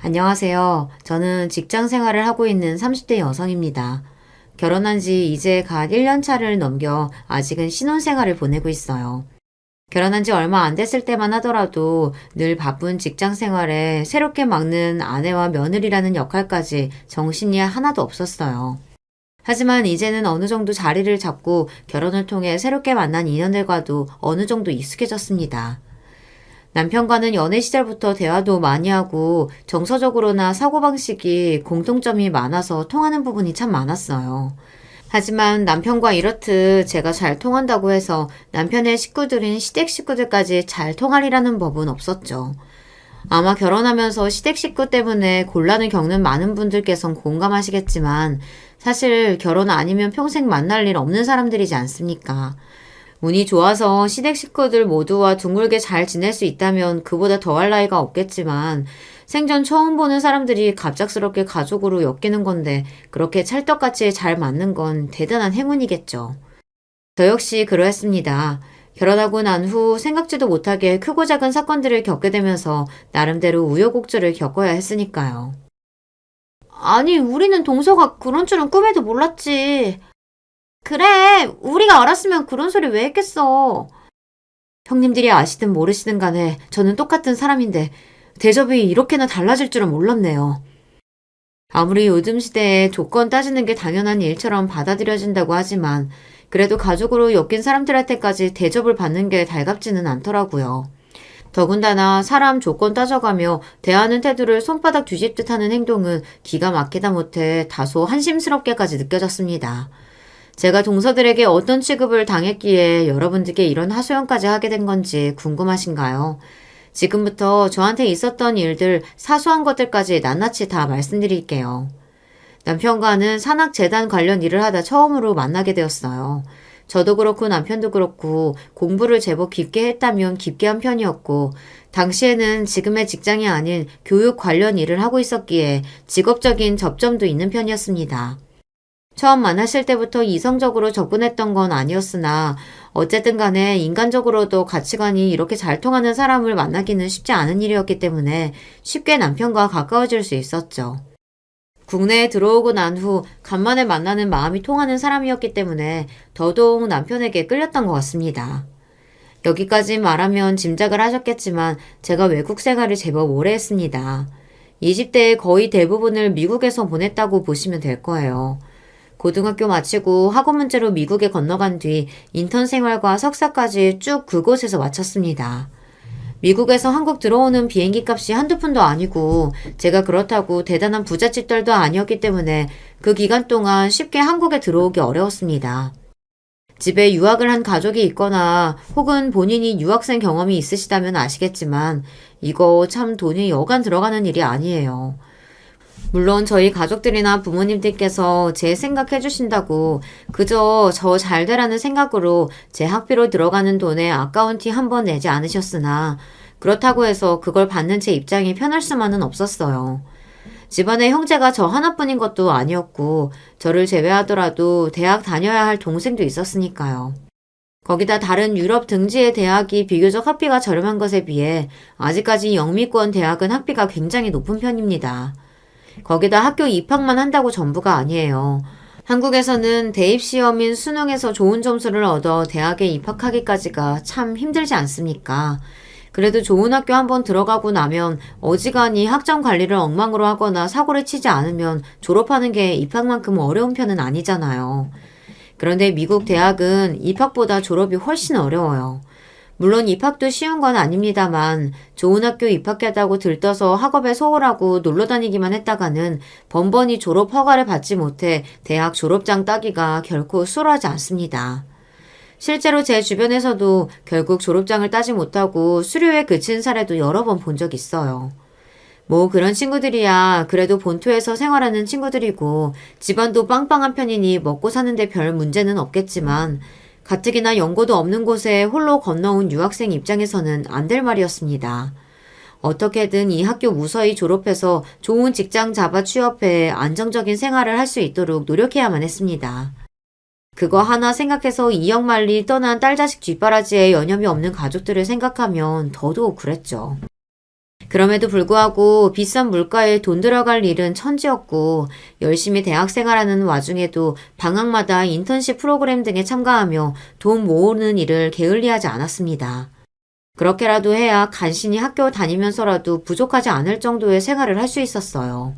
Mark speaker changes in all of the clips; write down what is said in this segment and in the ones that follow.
Speaker 1: 안녕하세요. 저는 직장 생활을 하고 있는 30대 여성입니다. 결혼한 지 이제 갓 1년 차를 넘겨 아직은 신혼생활을 보내고 있어요. 결혼한 지 얼마 안 됐을 때만 하더라도 늘 바쁜 직장 생활에 새롭게 맡는 아내와 며느리라는 역할까지 정신이 하나도 없었어요. 하지만 이제는 어느 정도 자리를 잡고 결혼을 통해 새롭게 만난 인연들과도 어느 정도 익숙해졌습니다. 남편과는 연애 시절부터 대화도 많이 하고 정서적으로나 사고방식이 공통점이 많아서 통하는 부분이 참 많았어요. 하지만 남편과 이렇듯 제가 잘 통한다고 해서 남편의 식구들인 시댁 식구들까지 잘 통하리라는 법은 없었죠. 아마 결혼하면서 시댁 식구 때문에 곤란을 겪는 많은 분들께선 공감하시겠지만 사실 결혼 아니면 평생 만날 일 없는 사람들이지 않습니까? 운이 좋아서 시댁 식구들 모두와 둥글게 잘 지낼 수 있다면 그보다 더할 나위가 없겠지만 생전 처음 보는 사람들이 갑작스럽게 가족으로 엮이는 건데 그렇게 찰떡같이 잘 맞는 건 대단한 행운이겠죠. 저 역시 그러했습니다. 결혼하고 난 후 생각지도 못하게 크고 작은 사건들을 겪게 되면서 나름대로 우여곡절을 겪어야 했으니까요. 아니, 우리는 동서가 그런 줄은 꿈에도 몰랐지. 그래, 우리가 알았으면 그런 소리 왜 했겠어. 형님들이 아시든 모르시든 간에 저는 똑같은 사람인데 대접이 이렇게나 달라질 줄은 몰랐네요. 아무리 요즘 시대에 조건 따지는 게 당연한 일처럼 받아들여진다고 하지만 그래도 가족으로 엮인 사람들한테까지 대접을 받는 게 달갑지는 않더라고요. 더군다나 사람 조건 따져가며 대하는 태도를 손바닥 뒤집듯 하는 행동은 기가 막히다 못해 다소 한심스럽게까지 느껴졌습니다. 제가 동서들에게 어떤 취급을 당했기에 여러분들께 이런 하소연까지 하게 된 건지 궁금하신가요? 지금부터 저한테 있었던 일들, 사소한 것들까지 낱낱이 다 말씀드릴게요. 남편과는 산악재단 관련 일을 하다 처음으로 만나게 되었어요. 저도 그렇고 남편도 그렇고 공부를 제법 깊게 했다면 깊게 한 편이었고, 당시에는 지금의 직장이 아닌 교육 관련 일을 하고 있었기에 직업적인 접점도 있는 편이었습니다. 처음 만났을 때부터 이성적으로 접근했던 건 아니었으나 어쨌든 간에 인간적으로도 가치관이 이렇게 잘 통하는 사람을 만나기는 쉽지 않은 일이었기 때문에 쉽게 남편과 가까워질 수 있었죠. 국내에 들어오고 난 후 간만에 만나는 마음이 통하는 사람이었기 때문에 더더욱 남편에게 끌렸던 것 같습니다. 여기까지 말하면 짐작을 하셨겠지만 제가 외국 생활을 제법 오래 했습니다. 20대의 거의 대부분을 미국에서 보냈다고 보시면 될 거예요. 고등학교 마치고 학원 문제로 미국에 건너간 뒤 인턴 생활과 석사까지 쭉 그곳에서 마쳤습니다. 미국에서 한국 들어오는 비행기 값이 한두 푼도 아니고 제가 그렇다고 대단한 부잣집 딸도 아니었기 때문에 그 기간 동안 쉽게 한국에 들어오기 어려웠습니다. 집에 유학을 한 가족이 있거나 혹은 본인이 유학생 경험이 있으시다면 아시겠지만 이거 참 돈이 여간 들어가는 일이 아니에요. 물론 저희 가족들이나 부모님들께서 제 생각해 주신다고 그저 저 잘 되라는 생각으로 제 학비로 들어가는 돈에 아까운 티 한 번 내지 않으셨으나 그렇다고 해서 그걸 받는 제 입장이 편할 수만은 없었어요. 집안에 형제가 저 하나뿐인 것도 아니었고 저를 제외하더라도 대학 다녀야 할 동생도 있었으니까요. 거기다 다른 유럽 등지의 대학이 비교적 학비가 저렴한 것에 비해 아직까지 영미권 대학은 학비가 굉장히 높은 편입니다. 거기다 학교 입학만 한다고 전부가 아니에요. 한국에서는 대입시험인 수능에서 좋은 점수를 얻어 대학에 입학하기까지가 참 힘들지 않습니까? 그래도 좋은 학교 한번 들어가고 나면 어지간히 학점 관리를 엉망으로 하거나 사고를 치지 않으면 졸업하는 게 입학만큼 어려운 편은 아니잖아요. 그런데 미국 대학은 입학보다 졸업이 훨씬 어려워요. 물론 입학도 쉬운 건 아닙니다만 좋은 학교 입학했다고 들떠서 학업에 소홀하고 놀러 다니기만 했다가는 번번이 졸업 허가를 받지 못해 대학 졸업장 따기가 결코 수월하지 않습니다. 실제로 제 주변에서도 결국 졸업장을 따지 못하고 수료에 그친 사례도 여러 번 본 적 있어요. 뭐 그런 친구들이야 그래도 본토에서 생활하는 친구들이고 집안도 빵빵한 편이니 먹고 사는데 별 문제는 없겠지만 가뜩이나 연고도 없는 곳에 홀로 건너온 유학생 입장에서는 안 될 말이었습니다. 어떻게든 이 학교 무사히 졸업해서 좋은 직장 잡아 취업해 안정적인 생활을 할 수 있도록 노력해야만 했습니다. 그거 하나 생각해서 이역만리 떠난 딸자식 뒷바라지에 여념이 없는 가족들을 생각하면 더더욱 그랬죠. 그럼에도 불구하고 비싼 물가에 돈 들어갈 일은 천지였고 열심히 대학 생활하는 와중에도 방학마다 인턴십 프로그램 등에 참가하며 돈 모으는 일을 게을리하지 않았습니다. 그렇게라도 해야 간신히 학교 다니면서라도 부족하지 않을 정도의 생활을 할 수 있었어요.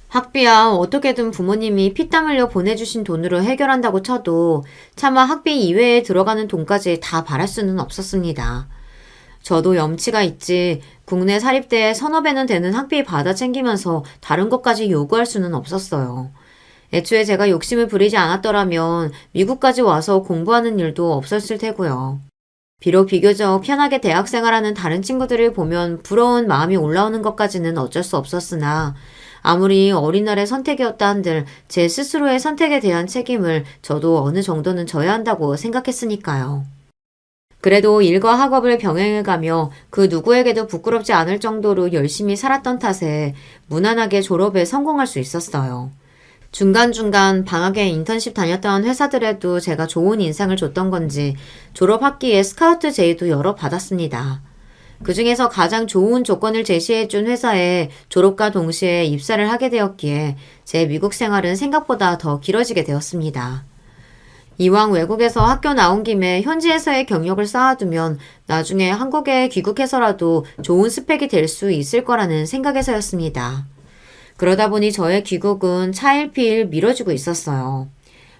Speaker 1: 학비야 어떻게든 부모님이 피땀 흘려 보내주신 돈으로 해결한다고 쳐도 차마 학비 이외에 들어가는 돈까지 다 바랄 수는 없었습니다. 저도 염치가 있지 국내 사립대에 서너 배는 되는 학비 받아 챙기면서 다른 것까지 요구할 수는 없었어요. 애초에 제가 욕심을 부리지 않았더라면 미국까지 와서 공부하는 일도 없었을 테고요. 비록 비교적 편하게 대학 생활하는 다른 친구들을 보면 부러운 마음이 올라오는 것까지는 어쩔 수 없었으나 아무리 어린 날의 선택이었다 한들 제 스스로의 선택에 대한 책임을 저도 어느 정도는 져야 한다고 생각했으니까요. 그래도 일과 학업을 병행해가며 그 누구에게도 부끄럽지 않을 정도로 열심히 살았던 탓에 무난하게 졸업에 성공할 수 있었어요. 중간중간 방학에 인턴십 다녔던 회사들에도 제가 좋은 인상을 줬던 건지 졸업 학기에 스카우트 제의도 여러 받았습니다. 그 중에서 가장 좋은 조건을 제시해준 회사에 졸업과 동시에 입사를 하게 되었기에 제 미국 생활은 생각보다 더 길어지게 되었습니다. 이왕 외국에서 학교 나온 김에 현지에서의 경력을 쌓아두면 나중에 한국에 귀국해서라도 좋은 스펙이 될 수 있을 거라는 생각에서였습니다. 그러다 보니 저의 귀국은 차일피일 미뤄지고 있었어요.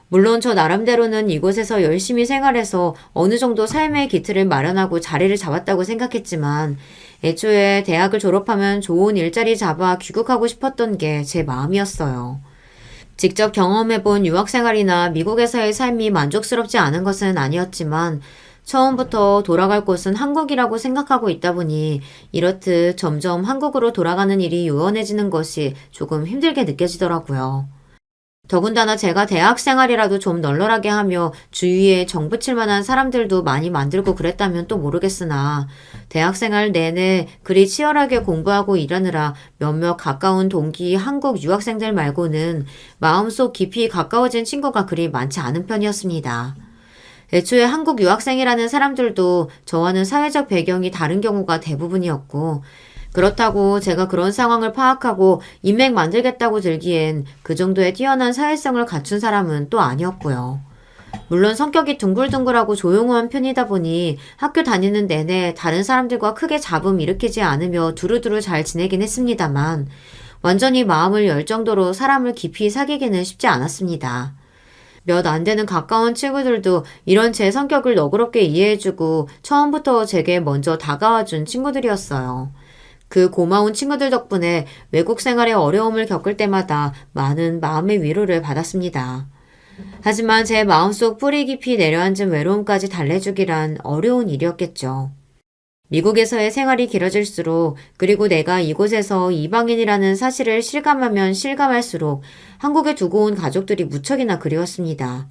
Speaker 1: 물론 저 나름대로는 이곳에서 열심히 생활해서 어느 정도 삶의 기틀을 마련하고 자리를 잡았다고 생각했지만 애초에 대학을 졸업하면 좋은 일자리 잡아 귀국하고 싶었던 게 제 마음이었어요. 직접 경험해본 유학생활이나 미국에서의 삶이 만족스럽지 않은 것은 아니었지만 처음부터 돌아갈 곳은 한국이라고 생각하고 있다 보니 이렇듯 점점 한국으로 돌아가는 일이 요원해지는 것이 조금 힘들게 느껴지더라고요. 더군다나 제가 대학 생활이라도 좀 널널하게 하며 주위에 정 붙일 만한 사람들도 많이 만들고 그랬다면 또 모르겠으나 대학 생활 내내 그리 치열하게 공부하고 일하느라 몇몇 가까운 동기 한국 유학생들 말고는 마음속 깊이 가까워진 친구가 그리 많지 않은 편이었습니다. 애초에 한국 유학생이라는 사람들도 저와는 사회적 배경이 다른 경우가 대부분이었고 그렇다고 제가 그런 상황을 파악하고 인맥 만들겠다고 들기엔 그 정도의 뛰어난 사회성을 갖춘 사람은 또 아니었고요. 물론 성격이 둥글둥글하고 조용한 편이다 보니 학교 다니는 내내 다른 사람들과 크게 잡음 일으키지 않으며 두루두루 잘 지내긴 했습니다만 완전히 마음을 열 정도로 사람을 깊이 사귀기는 쉽지 않았습니다. 몇 안 되는 가까운 친구들도 이런 제 성격을 너그럽게 이해해주고 처음부터 제게 먼저 다가와준 친구들이었어요. 그 고마운 친구들 덕분에 외국 생활에 어려움을 겪을 때마다 많은 마음의 위로를 받았습니다. 하지만 제 마음속 뿌리 깊이 내려앉은 외로움까지 달래주기란 어려운 일이었겠죠. 미국에서의 생활이 길어질수록 그리고 내가 이곳에서 이방인이라는 사실을 실감하면 실감할수록 한국에 두고 온 가족들이 무척이나 그리웠습니다.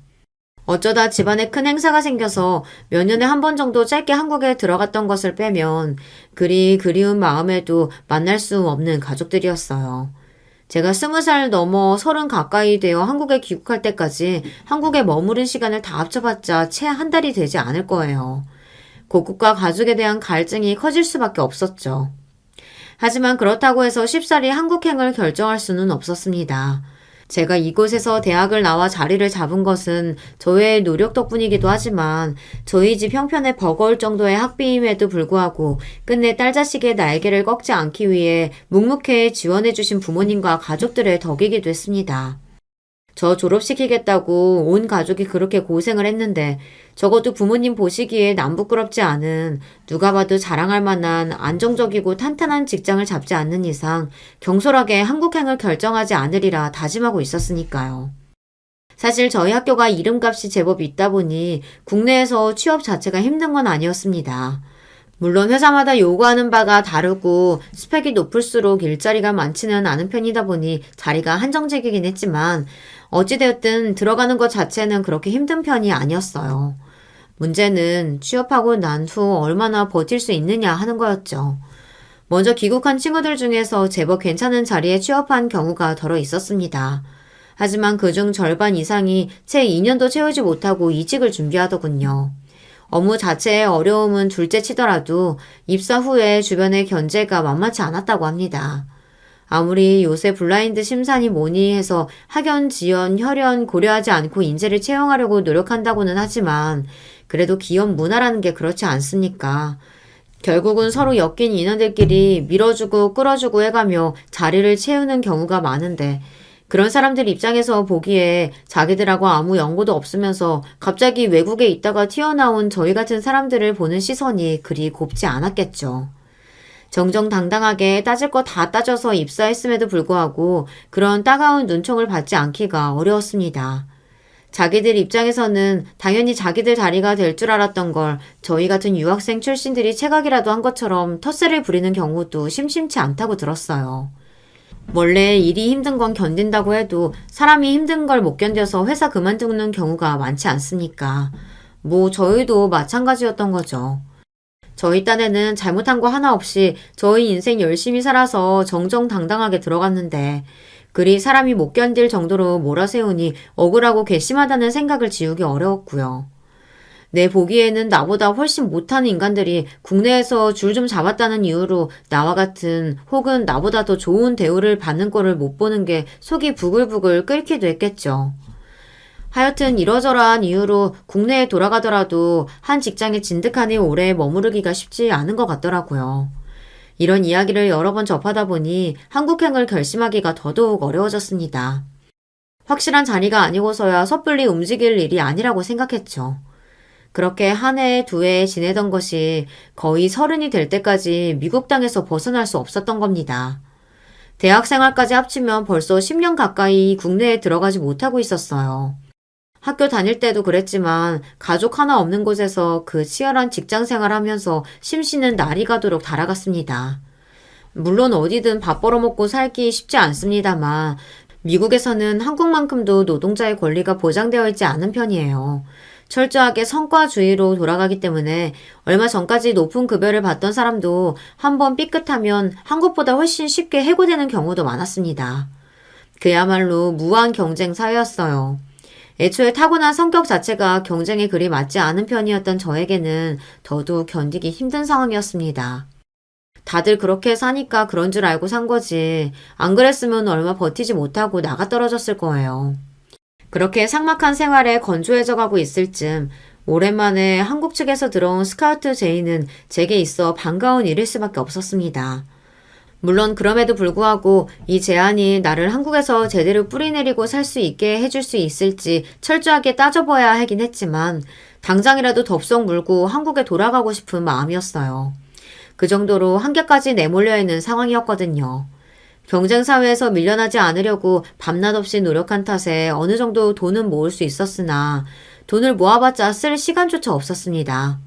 Speaker 1: 어쩌다 집안에 큰 행사가 생겨서 몇 년에 한 번 정도 짧게 한국에 들어갔던 것을 빼면 그리 그리운 마음에도 만날 수 없는 가족들이었어요. 제가 20살 넘어 30 가까이 되어 한국에 귀국할 때까지 한국에 머무른 시간을 다 합쳐봤자 채 한 달이 되지 않을 거예요. 고국과 가족에 대한 갈증이 커질 수밖에 없었죠. 하지만 그렇다고 해서 쉽사리 한국행을 결정할 수는 없었습니다. 제가 이곳에서 대학을 나와 자리를 잡은 것은 저의 노력 덕분이기도 하지만 저희 집 형편에 버거울 정도의 학비임에도 불구하고 끝내 딸 자식의 날개를 꺾지 않기 위해 묵묵히 지원해주신 부모님과 가족들의 덕이기도 했습니다. 저 졸업시키겠다고 온 가족이 그렇게 고생을 했는데 적어도 부모님 보시기에 남 부끄럽지 않은 누가 봐도 자랑할 만한 안정적이고 탄탄한 직장을 잡지 않는 이상 경솔하게 한국행을 결정하지 않으리라 다짐하고 있었으니까요. 사실 저희 학교가 이름값이 제법 있다 보니 국내에서 취업 자체가 힘든 건 아니었습니다. 물론 회사마다 요구하는 바가 다르고 스펙이 높을수록 일자리가 많지는 않은 편이다 보니 자리가 한정적이긴 했지만 어찌되었든 들어가는 것 자체는 그렇게 힘든 편이 아니었어요. 문제는 취업하고 난 후 얼마나 버틸 수 있느냐 하는 거였죠. 먼저 귀국한 친구들 중에서 제법 괜찮은 자리에 취업한 경우가 더러 있었습니다. 하지만 그중 절반 이상이 채 2년도 채우지 못하고 이직을 준비하더군요. 업무 자체의 어려움은 둘째 치더라도 입사 후에 주변의 견제가 만만치 않았다고 합니다. 아무리 요새 블라인드 심사니 뭐니 해서 학연, 지연, 혈연 고려하지 않고 인재를 채용하려고 노력한다고는 하지만 그래도 기업 문화라는 게 그렇지 않습니까? 결국은 서로 엮인 인원들끼리 밀어주고 끌어주고 해가며 자리를 채우는 경우가 많은데 그런 사람들 입장에서 보기에 자기들하고 아무 연고도 없으면서 갑자기 외국에 있다가 튀어나온 저희 같은 사람들을 보는 시선이 그리 곱지 않았겠죠. 정정당당하게 따질 거 다 따져서 입사했음에도 불구하고 그런 따가운 눈총을 받지 않기가 어려웠습니다. 자기들 입장에서는 당연히 자기들 자리가 될 줄 알았던 걸 저희 같은 유학생 출신들이 체각이라도 한 것처럼 텃세를 부리는 경우도 심심치 않다고 들었어요. 원래 일이 힘든 건 견딘다고 해도 사람이 힘든 걸 못 견뎌서 회사 그만두는 경우가 많지 않습니까? 뭐 저희도 마찬가지였던 거죠. 저희 딴에는 잘못한 거 하나 없이 저희 인생 열심히 살아서 정정당당하게 들어갔는데 그리 사람이 못 견딜 정도로 몰아세우니 억울하고 괘씸하다는 생각을 지우기 어려웠고요. 내 보기에는 나보다 훨씬 못하는 인간들이 국내에서 줄 좀 잡았다는 이유로 나와 같은 혹은 나보다 더 좋은 대우를 받는 꼴을 못 보는 게 속이 부글부글 끓기도 했겠죠. 하여튼 이러저러한 이유로 국내에 돌아가더라도 한 직장에 진득하니 오래 머무르기가 쉽지 않은 것 같더라고요. 이런 이야기를 여러 번 접하다 보니 한국행을 결심하기가 더더욱 어려워졌습니다. 확실한 자리가 아니고서야 섣불리 움직일 일이 아니라고 생각했죠. 그렇게 한 해, 두 해 지내던 것이 거의 30이 될 때까지 미국 땅에서 벗어날 수 없었던 겁니다. 대학 생활까지 합치면 벌써 10년 가까이 국내에 들어가지 못하고 있었어요. 학교 다닐 때도 그랬지만 가족 하나 없는 곳에서 그 치열한 직장 생활하면서 심씨는 날이 가도록 달아갔습니다. 물론 어디든 밥 벌어먹고 살기 쉽지 않습니다만 미국에서는 한국만큼도 노동자의 권리가 보장되어 있지 않은 편이에요. 철저하게 성과주의로 돌아가기 때문에 얼마 전까지 높은 급여를 받던 사람도 한번 삐끗하면 한국보다 훨씬 쉽게 해고되는 경우도 많았습니다. 그야말로 무한 경쟁 사회였어요. 애초에 타고난 성격 자체가 경쟁에 그리 맞지 않은 편이었던 저에게는 더더욱 견디기 힘든 상황이었습니다. 다들 그렇게 사니까 그런 줄 알고 산 거지. 안 그랬으면 얼마 버티지 못하고 나가 떨어졌을 거예요. 그렇게 삭막한 생활에 건조해져 가고 있을 즈음 오랜만에 한국 측에서 들어온 스카우트 제의는 제게 있어 반가운 일일 수밖에 없었습니다. 물론 그럼에도 불구하고 이 제안이 나를 한국에서 제대로 뿌리내리고 살 수 있게 해줄 수 있을지 철저하게 따져봐야 하긴 했지만 당장이라도 덥석 물고 한국에 돌아가고 싶은 마음이었어요. 그 정도로 한계까지 내몰려 있는 상황이었거든요. 경쟁사회에서 밀려나지 않으려고 밤낮 없이 노력한 탓에 어느 정도 돈은 모을 수 있었으나 돈을 모아봤자 쓸 시간조차 없었습니다.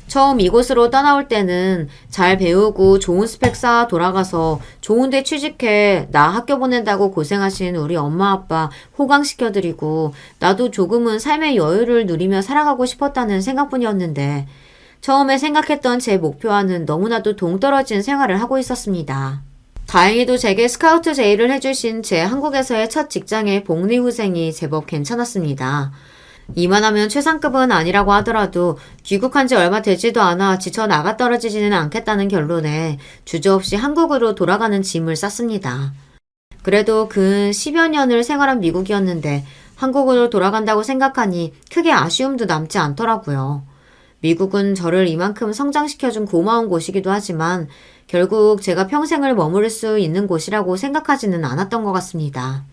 Speaker 1: 처음 이곳으로 떠나올 때는 잘 배우고 좋은 스펙 쌓아 돌아가서 좋은 데 취직해 나 학교 보낸다고 고생하신 우리 엄마 아빠 호강시켜드리고 나도 조금은 삶의 여유를 누리며 살아가고 싶었다는 생각뿐이었는데 처음에 생각했던 제 목표와는 너무나도 동떨어진 생활을 하고 있었습니다. 다행히도 제게 스카우트 제의를 해주신 제 한국에서의 첫 직장의 복리후생이 제법 괜찮았습니다. 이만하면 최상급은 아니라고 하더라도 귀국한 지 얼마 되지도 않아 지쳐 나가 떨어지지는 않겠다는 결론에 주저없이 한국으로 돌아가는 짐을 쌌습니다. 그래도 근 10여 년을 생활한 미국이었는데 한국으로 돌아간다고 생각하니 크게 아쉬움도 남지 않더라고요. 미국은 저를 이만큼 성장시켜준 고마운 곳이기도 하지만 결국 제가 평생을 머무를 수 있는 곳이라고 생각하지는 않았던 것 같습니다.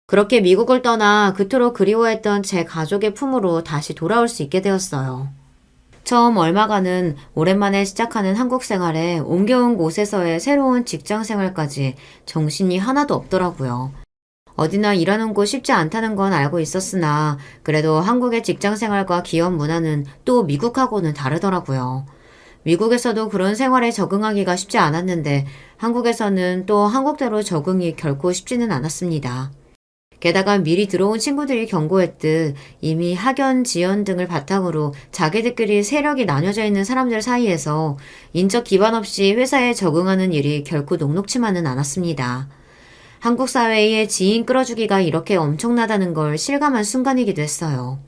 Speaker 1: 그렇게 미국을 떠나 그토록 그리워했던 제 가족의 품으로 다시 돌아올 수 있게 되었어요. 처음 얼마간은 오랜만에 시작하는 한국 생활에 옮겨온 곳에서의 새로운 직장 생활까지 정신이 하나도 없더라고요. 어디나 일하는 곳 쉽지 않다는 건 알고 있었으나 그래도 한국의 직장 생활과 기업 문화는 또 미국하고는 다르더라고요. 미국에서도 그런 생활에 적응하기가 쉽지 않았는데 한국에서는 또 한국대로 적응이 결코 쉽지는 않았습니다. 게다가 미리 들어온 친구들이 경고했듯 이미 학연, 지연 등을 바탕으로 자기들끼리 세력이 나뉘어져 있는 사람들 사이에서 인적 기반 없이 회사에 적응하는 일이 결코 녹록치만은 않았습니다. 한국 사회의 지인 끌어주기가 이렇게 엄청나다는 걸 실감한 순간이기도 했어요.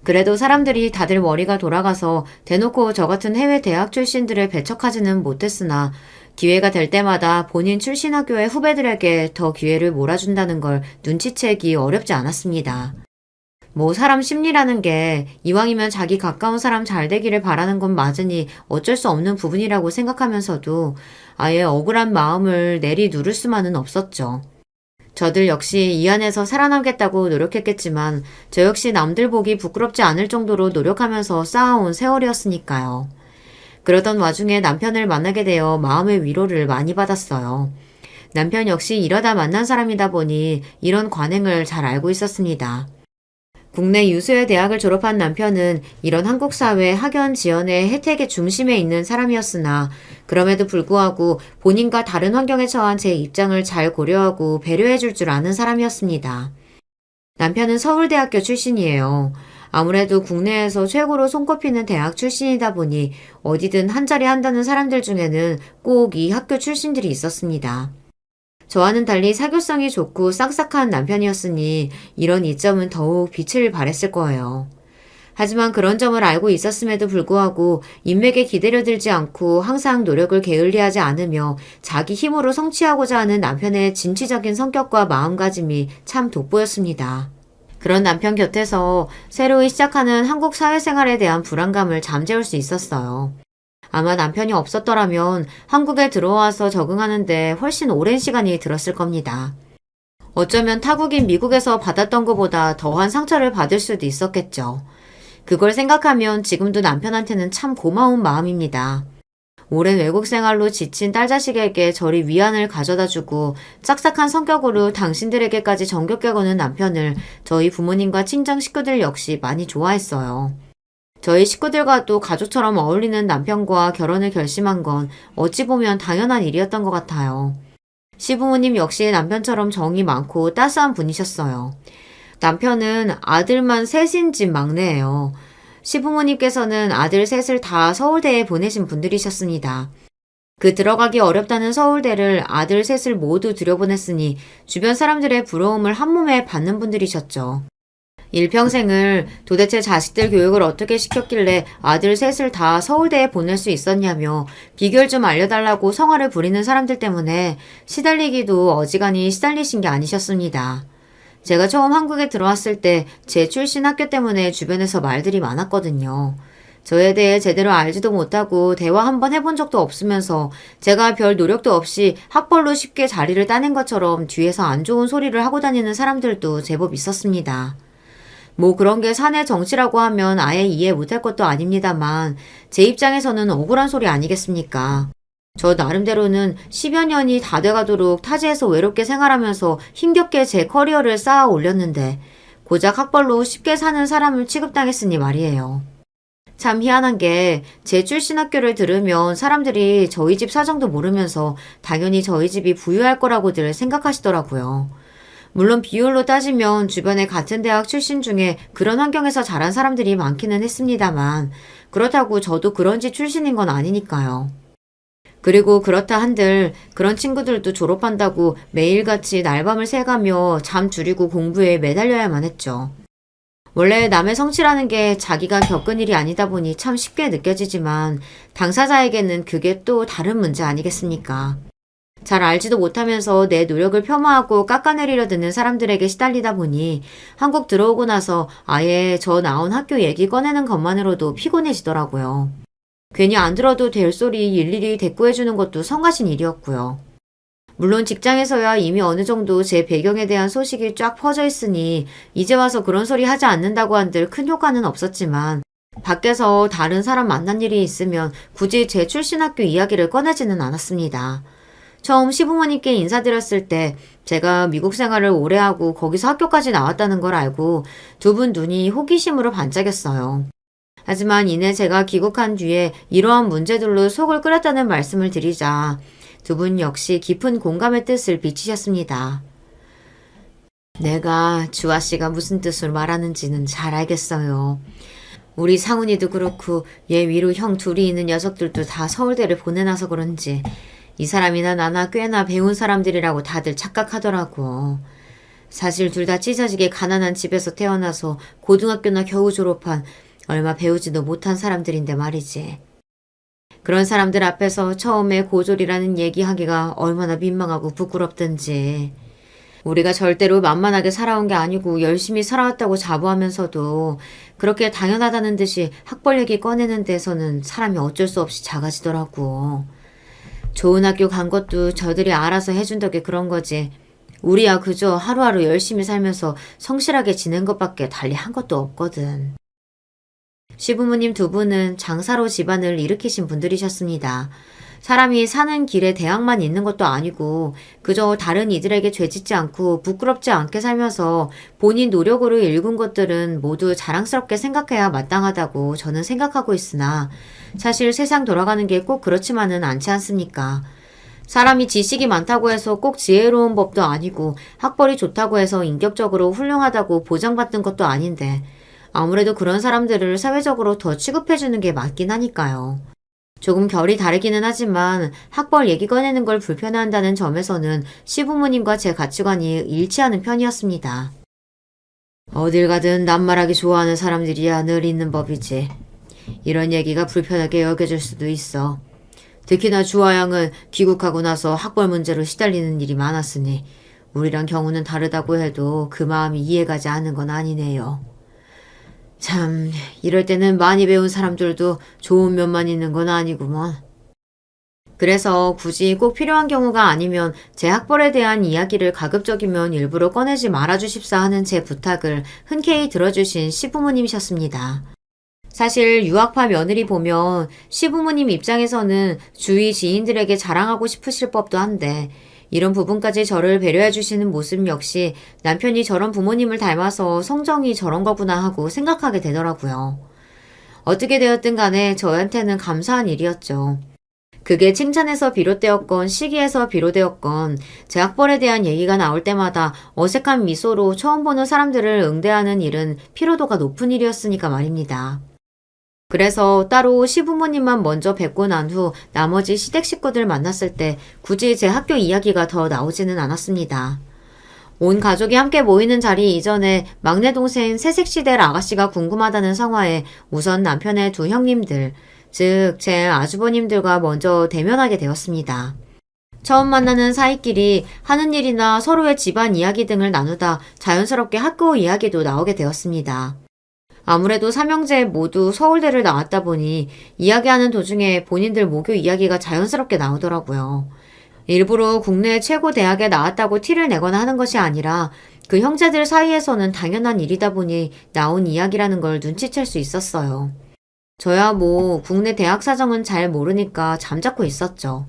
Speaker 1: 그래도 사람들이 다들 머리가 돌아가서 대놓고 저 같은 해외 대학 출신들을 배척하지는 못했으나 기회가 될 때마다 본인 출신 학교의 후배들에게 더 기회를 몰아준다는 걸 눈치채기 어렵지 않았습니다. 뭐 사람 심리라는 게 이왕이면 자기 가까운 사람 잘 되기를 바라는 건 맞으니 어쩔 수 없는 부분이라고 생각하면서도 아예 억울한 마음을 내리 누를 수만은 없었죠. 저들 역시 이 안에서 살아남겠다고 노력했겠지만 저 역시 남들 보기 부끄럽지 않을 정도로 노력하면서 쌓아온 세월이었으니까요. 그러던 와중에 남편을 만나게 되어 마음의 위로를 많이 받았어요. 남편 역시 이러다 만난 사람이다 보니 이런 관행을 잘 알고 있었습니다. 국내 유수의 대학을 졸업한 남편은 이런 한국 사회 학연 지원의 혜택의 중심에 있는 사람이었으나 그럼에도 불구하고 본인과 다른 환경에 처한 제 입장을 잘 고려하고 배려해 줄 줄 아는 사람이었습니다. 남편은 서울대학교 출신이에요. 아무래도 국내에서 최고로 손꼽히는 대학 출신이다 보니 어디든 한자리 한다는 사람들 중에는 꼭 이 학교 출신들이 있었습니다. 저와는 달리 사교성이 좋고 싹싹한 남편이었으니 이런 이점은 더욱 빛을 발했을 거예요. 하지만 그런 점을 알고 있었음에도 불구하고 인맥에 기대려들지 않고 항상 노력을 게을리하지 않으며 자기 힘으로 성취하고자 하는 남편의 진취적인 성격과 마음가짐이 참 돋보였습니다. 그런 남편 곁에서 새로이 시작하는 한국 사회생활에 대한 불안감을 잠재울 수 있었어요. 아마 남편이 없었더라면 한국에 들어와서 적응하는데 훨씬 오랜 시간이 들었을 겁니다. 어쩌면 타국인 미국에서 받았던 것보다 더한 상처를 받을 수도 있었겠죠. 그걸 생각하면 지금도 남편한테는 참 고마운 마음입니다. 오랜 외국 생활로 지친 딸자식에게 저리 위안을 가져다주고 짝싹한 성격으로 당신들에게까지 정겹게 거는 남편을 저희 부모님과 친정 식구들 역시 많이 좋아했어요. 저희 식구들과도 가족처럼 어울리는 남편과 결혼을 결심한 건 어찌 보면 당연한 일이었던 것 같아요. 시부모님 역시 남편처럼 정이 많고 따스한 분이셨어요. 남편은 아들만 셋인 집 막내예요. 시부모님께서는 아들 셋을 다 서울대에 보내신 분들이셨습니다. 그 들어가기 어렵다는 서울대를 아들 셋을 모두 들여보냈으니 주변 사람들의 부러움을 한몸에 받는 분들이셨죠. 일평생을 도대체 자식들 교육을 어떻게 시켰길래 아들 셋을 다 서울대에 보낼 수 있었냐며 비결 좀 알려달라고 성화를 부리는 사람들 때문에 시달리기도 어지간히 시달리신 게 아니셨습니다. 제가 처음 한국에 들어왔을 때 제 출신 학교 때문에 주변에서 말들이 많았거든요. 저에 대해 제대로 알지도 못하고 대화 한번 해본 적도 없으면서 제가 별 노력도 없이 학벌로 쉽게 자리를 따낸 것처럼 뒤에서 안 좋은 소리를 하고 다니는 사람들도 제법 있었습니다. 뭐 그런 게 사내 정치라고 하면 아예 이해 못할 것도 아닙니다만 제 입장에서는 억울한 소리 아니겠습니까? 저 나름대로는 10여 년이 다 돼가도록 타지에서 외롭게 생활하면서 힘겹게 제 커리어를 쌓아 올렸는데 고작 학벌로 쉽게 사는 사람을 취급당했으니 말이에요. 참 희한한 게 제 출신 학교를 들으면 사람들이 저희 집 사정도 모르면서 당연히 저희 집이 부유할 거라고들 생각하시더라고요. 물론 비율로 따지면 주변에 같은 대학 출신 중에 그런 환경에서 자란 사람들이 많기는 했습니다만 그렇다고 저도 그런 집 출신인 건 아니니까요. 그리고 그렇다 한들 그런 친구들도 졸업한다고 매일같이 날밤을 새가며 잠 줄이고 공부에 매달려야만 했죠. 원래 남의 성취라는 게 자기가 겪은 일이 아니다 보니 참 쉽게 느껴지지만 당사자에게는 그게 또 다른 문제 아니겠습니까? 잘 알지도 못하면서 내 노력을 폄하하고 깎아내리려 드는 사람들에게 시달리다 보니 한국 들어오고 나서 아예 저 나온 학교 얘기 꺼내는 것만으로도 피곤해지더라고요. 괜히 안 들어도 될 소리 일일이 대꾸해주는 것도 성가신 일이었고요. 물론 직장에서야 이미 어느 정도 제 배경에 대한 소식이 쫙 퍼져 있으니 이제 와서 그런 소리 하지 않는다고 한들 큰 효과는 없었지만 밖에서 다른 사람 만난 일이 있으면 굳이 제 출신 학교 이야기를 꺼내지는 않았습니다. 처음 시부모님께 인사드렸을 때 제가 미국 생활을 오래 하고 거기서 학교까지 나왔다는 걸 알고 두 분 눈이 호기심으로 반짝였어요. 하지만 이내 제가 귀국한 뒤에 이러한 문제들로 속을 끓였다는 말씀을 드리자 두 분 역시 깊은 공감의 뜻을 비치셨습니다. 내가 주아 씨가 무슨 뜻으로 말하는지는 잘 알겠어요. 우리 상훈이도 그렇고 얘 위로 형 둘이 있는 녀석들도 다 서울대를 보내놔서 그런지 이 사람이나 나나 꽤나 배운 사람들이라고 다들 착각하더라고. 사실 둘 다 찢어지게 가난한 집에서 태어나서 고등학교나 겨우 졸업한 얼마 배우지도 못한 사람들인데 말이지. 그런 사람들 앞에서 처음에 고졸이라는 얘기하기가 얼마나 민망하고 부끄럽든지. 우리가 절대로 만만하게 살아온 게 아니고 열심히 살아왔다고 자부하면서도 그렇게 당연하다는 듯이 학벌 얘기 꺼내는 데서는 사람이 어쩔 수 없이 작아지더라고. 좋은 학교 간 것도 저들이 알아서 해준 덕에 그런 거지. 우리야 그저 하루하루 열심히 살면서 성실하게 지낸 것밖에 달리 한 것도 없거든. 시부모님 두 분은 장사로 집안을 일으키신 분들이셨습니다. 사람이 사는 길에 대학만 있는 것도 아니고 그저 다른 이들에게 죄짓지 않고 부끄럽지 않게 살면서 본인 노력으로 일군 것들은 모두 자랑스럽게 생각해야 마땅하다고 저는 생각하고 있으나 사실 세상 돌아가는 게 꼭 그렇지만은 않지 않습니까? 사람이 지식이 많다고 해서 꼭 지혜로운 법도 아니고 학벌이 좋다고 해서 인격적으로 훌륭하다고 보장받는 것도 아닌데 아무래도 그런 사람들을 사회적으로 더 취급해주는 게 맞긴 하니까요. 조금 결이 다르기는 하지만 학벌 얘기 꺼내는 걸 불편해한다는 점에서는 시부모님과 제 가치관이 일치하는 편이었습니다. 어딜 가든 낱말하기 좋아하는 사람들이야 늘 있는 법이지. 이런 얘기가 불편하게 여겨질 수도 있어. 특히나 주아양은 귀국하고 나서 학벌 문제로 시달리는 일이 많았으니 우리랑 경우는 다르다고 해도 그 마음이 이해가지 않는 건 아니네요. 참, 이럴 때는 많이 배운 사람들도 좋은 면만 있는 건 아니구먼. 그래서 굳이 꼭 필요한 경우가 아니면 제 학벌에 대한 이야기를 가급적이면 일부러 꺼내지 말아주십사 하는 제 부탁을 흔쾌히 들어주신 시부모님이셨습니다. 사실 유학파 며느리 보면 시부모님 입장에서는 주위 지인들에게 자랑하고 싶으실 법도 한데 이런 부분까지 저를 배려해 주시는 모습 역시 남편이 저런 부모님을 닮아서 성정이 저런 거구나 하고 생각하게 되더라고요. 어떻게 되었든 간에 저한테는 감사한 일이었죠. 그게 칭찬에서 비롯되었건 시기에서 비롯되었건 제 학벌에 대한 얘기가 나올 때마다 어색한 미소로 처음 보는 사람들을 응대하는 일은 피로도가 높은 일이었으니까 말입니다. 그래서 따로 시부모님만 먼저 뵙고 난 후 나머지 시댁 식구들 만났을 때 굳이 제 학교 이야기가 더 나오지는 않았습니다. 온 가족이 함께 모이는 자리 이전에 막내 동생 새색시대 아가씨가 궁금하다는 성화에 우선 남편의 두 형님들, 즉 제 아주버님들과 먼저 대면하게 되었습니다. 처음 만나는 사이끼리 하는 일이나 서로의 집안 이야기 등을 나누다 자연스럽게 학교 이야기도 나오게 되었습니다. 아무래도 삼형제 모두 서울대를 나왔다 보니 이야기하는 도중에 본인들 모교 이야기가 자연스럽게 나오더라고요. 일부러 국내 최고 대학에 나왔다고 티를 내거나 하는 것이 아니라 그 형제들 사이에서는 당연한 일이다 보니 나온 이야기라는 걸 눈치챌 수 있었어요. 저야 뭐 국내 대학 사정은 잘 모르니까 잠자코 있었죠.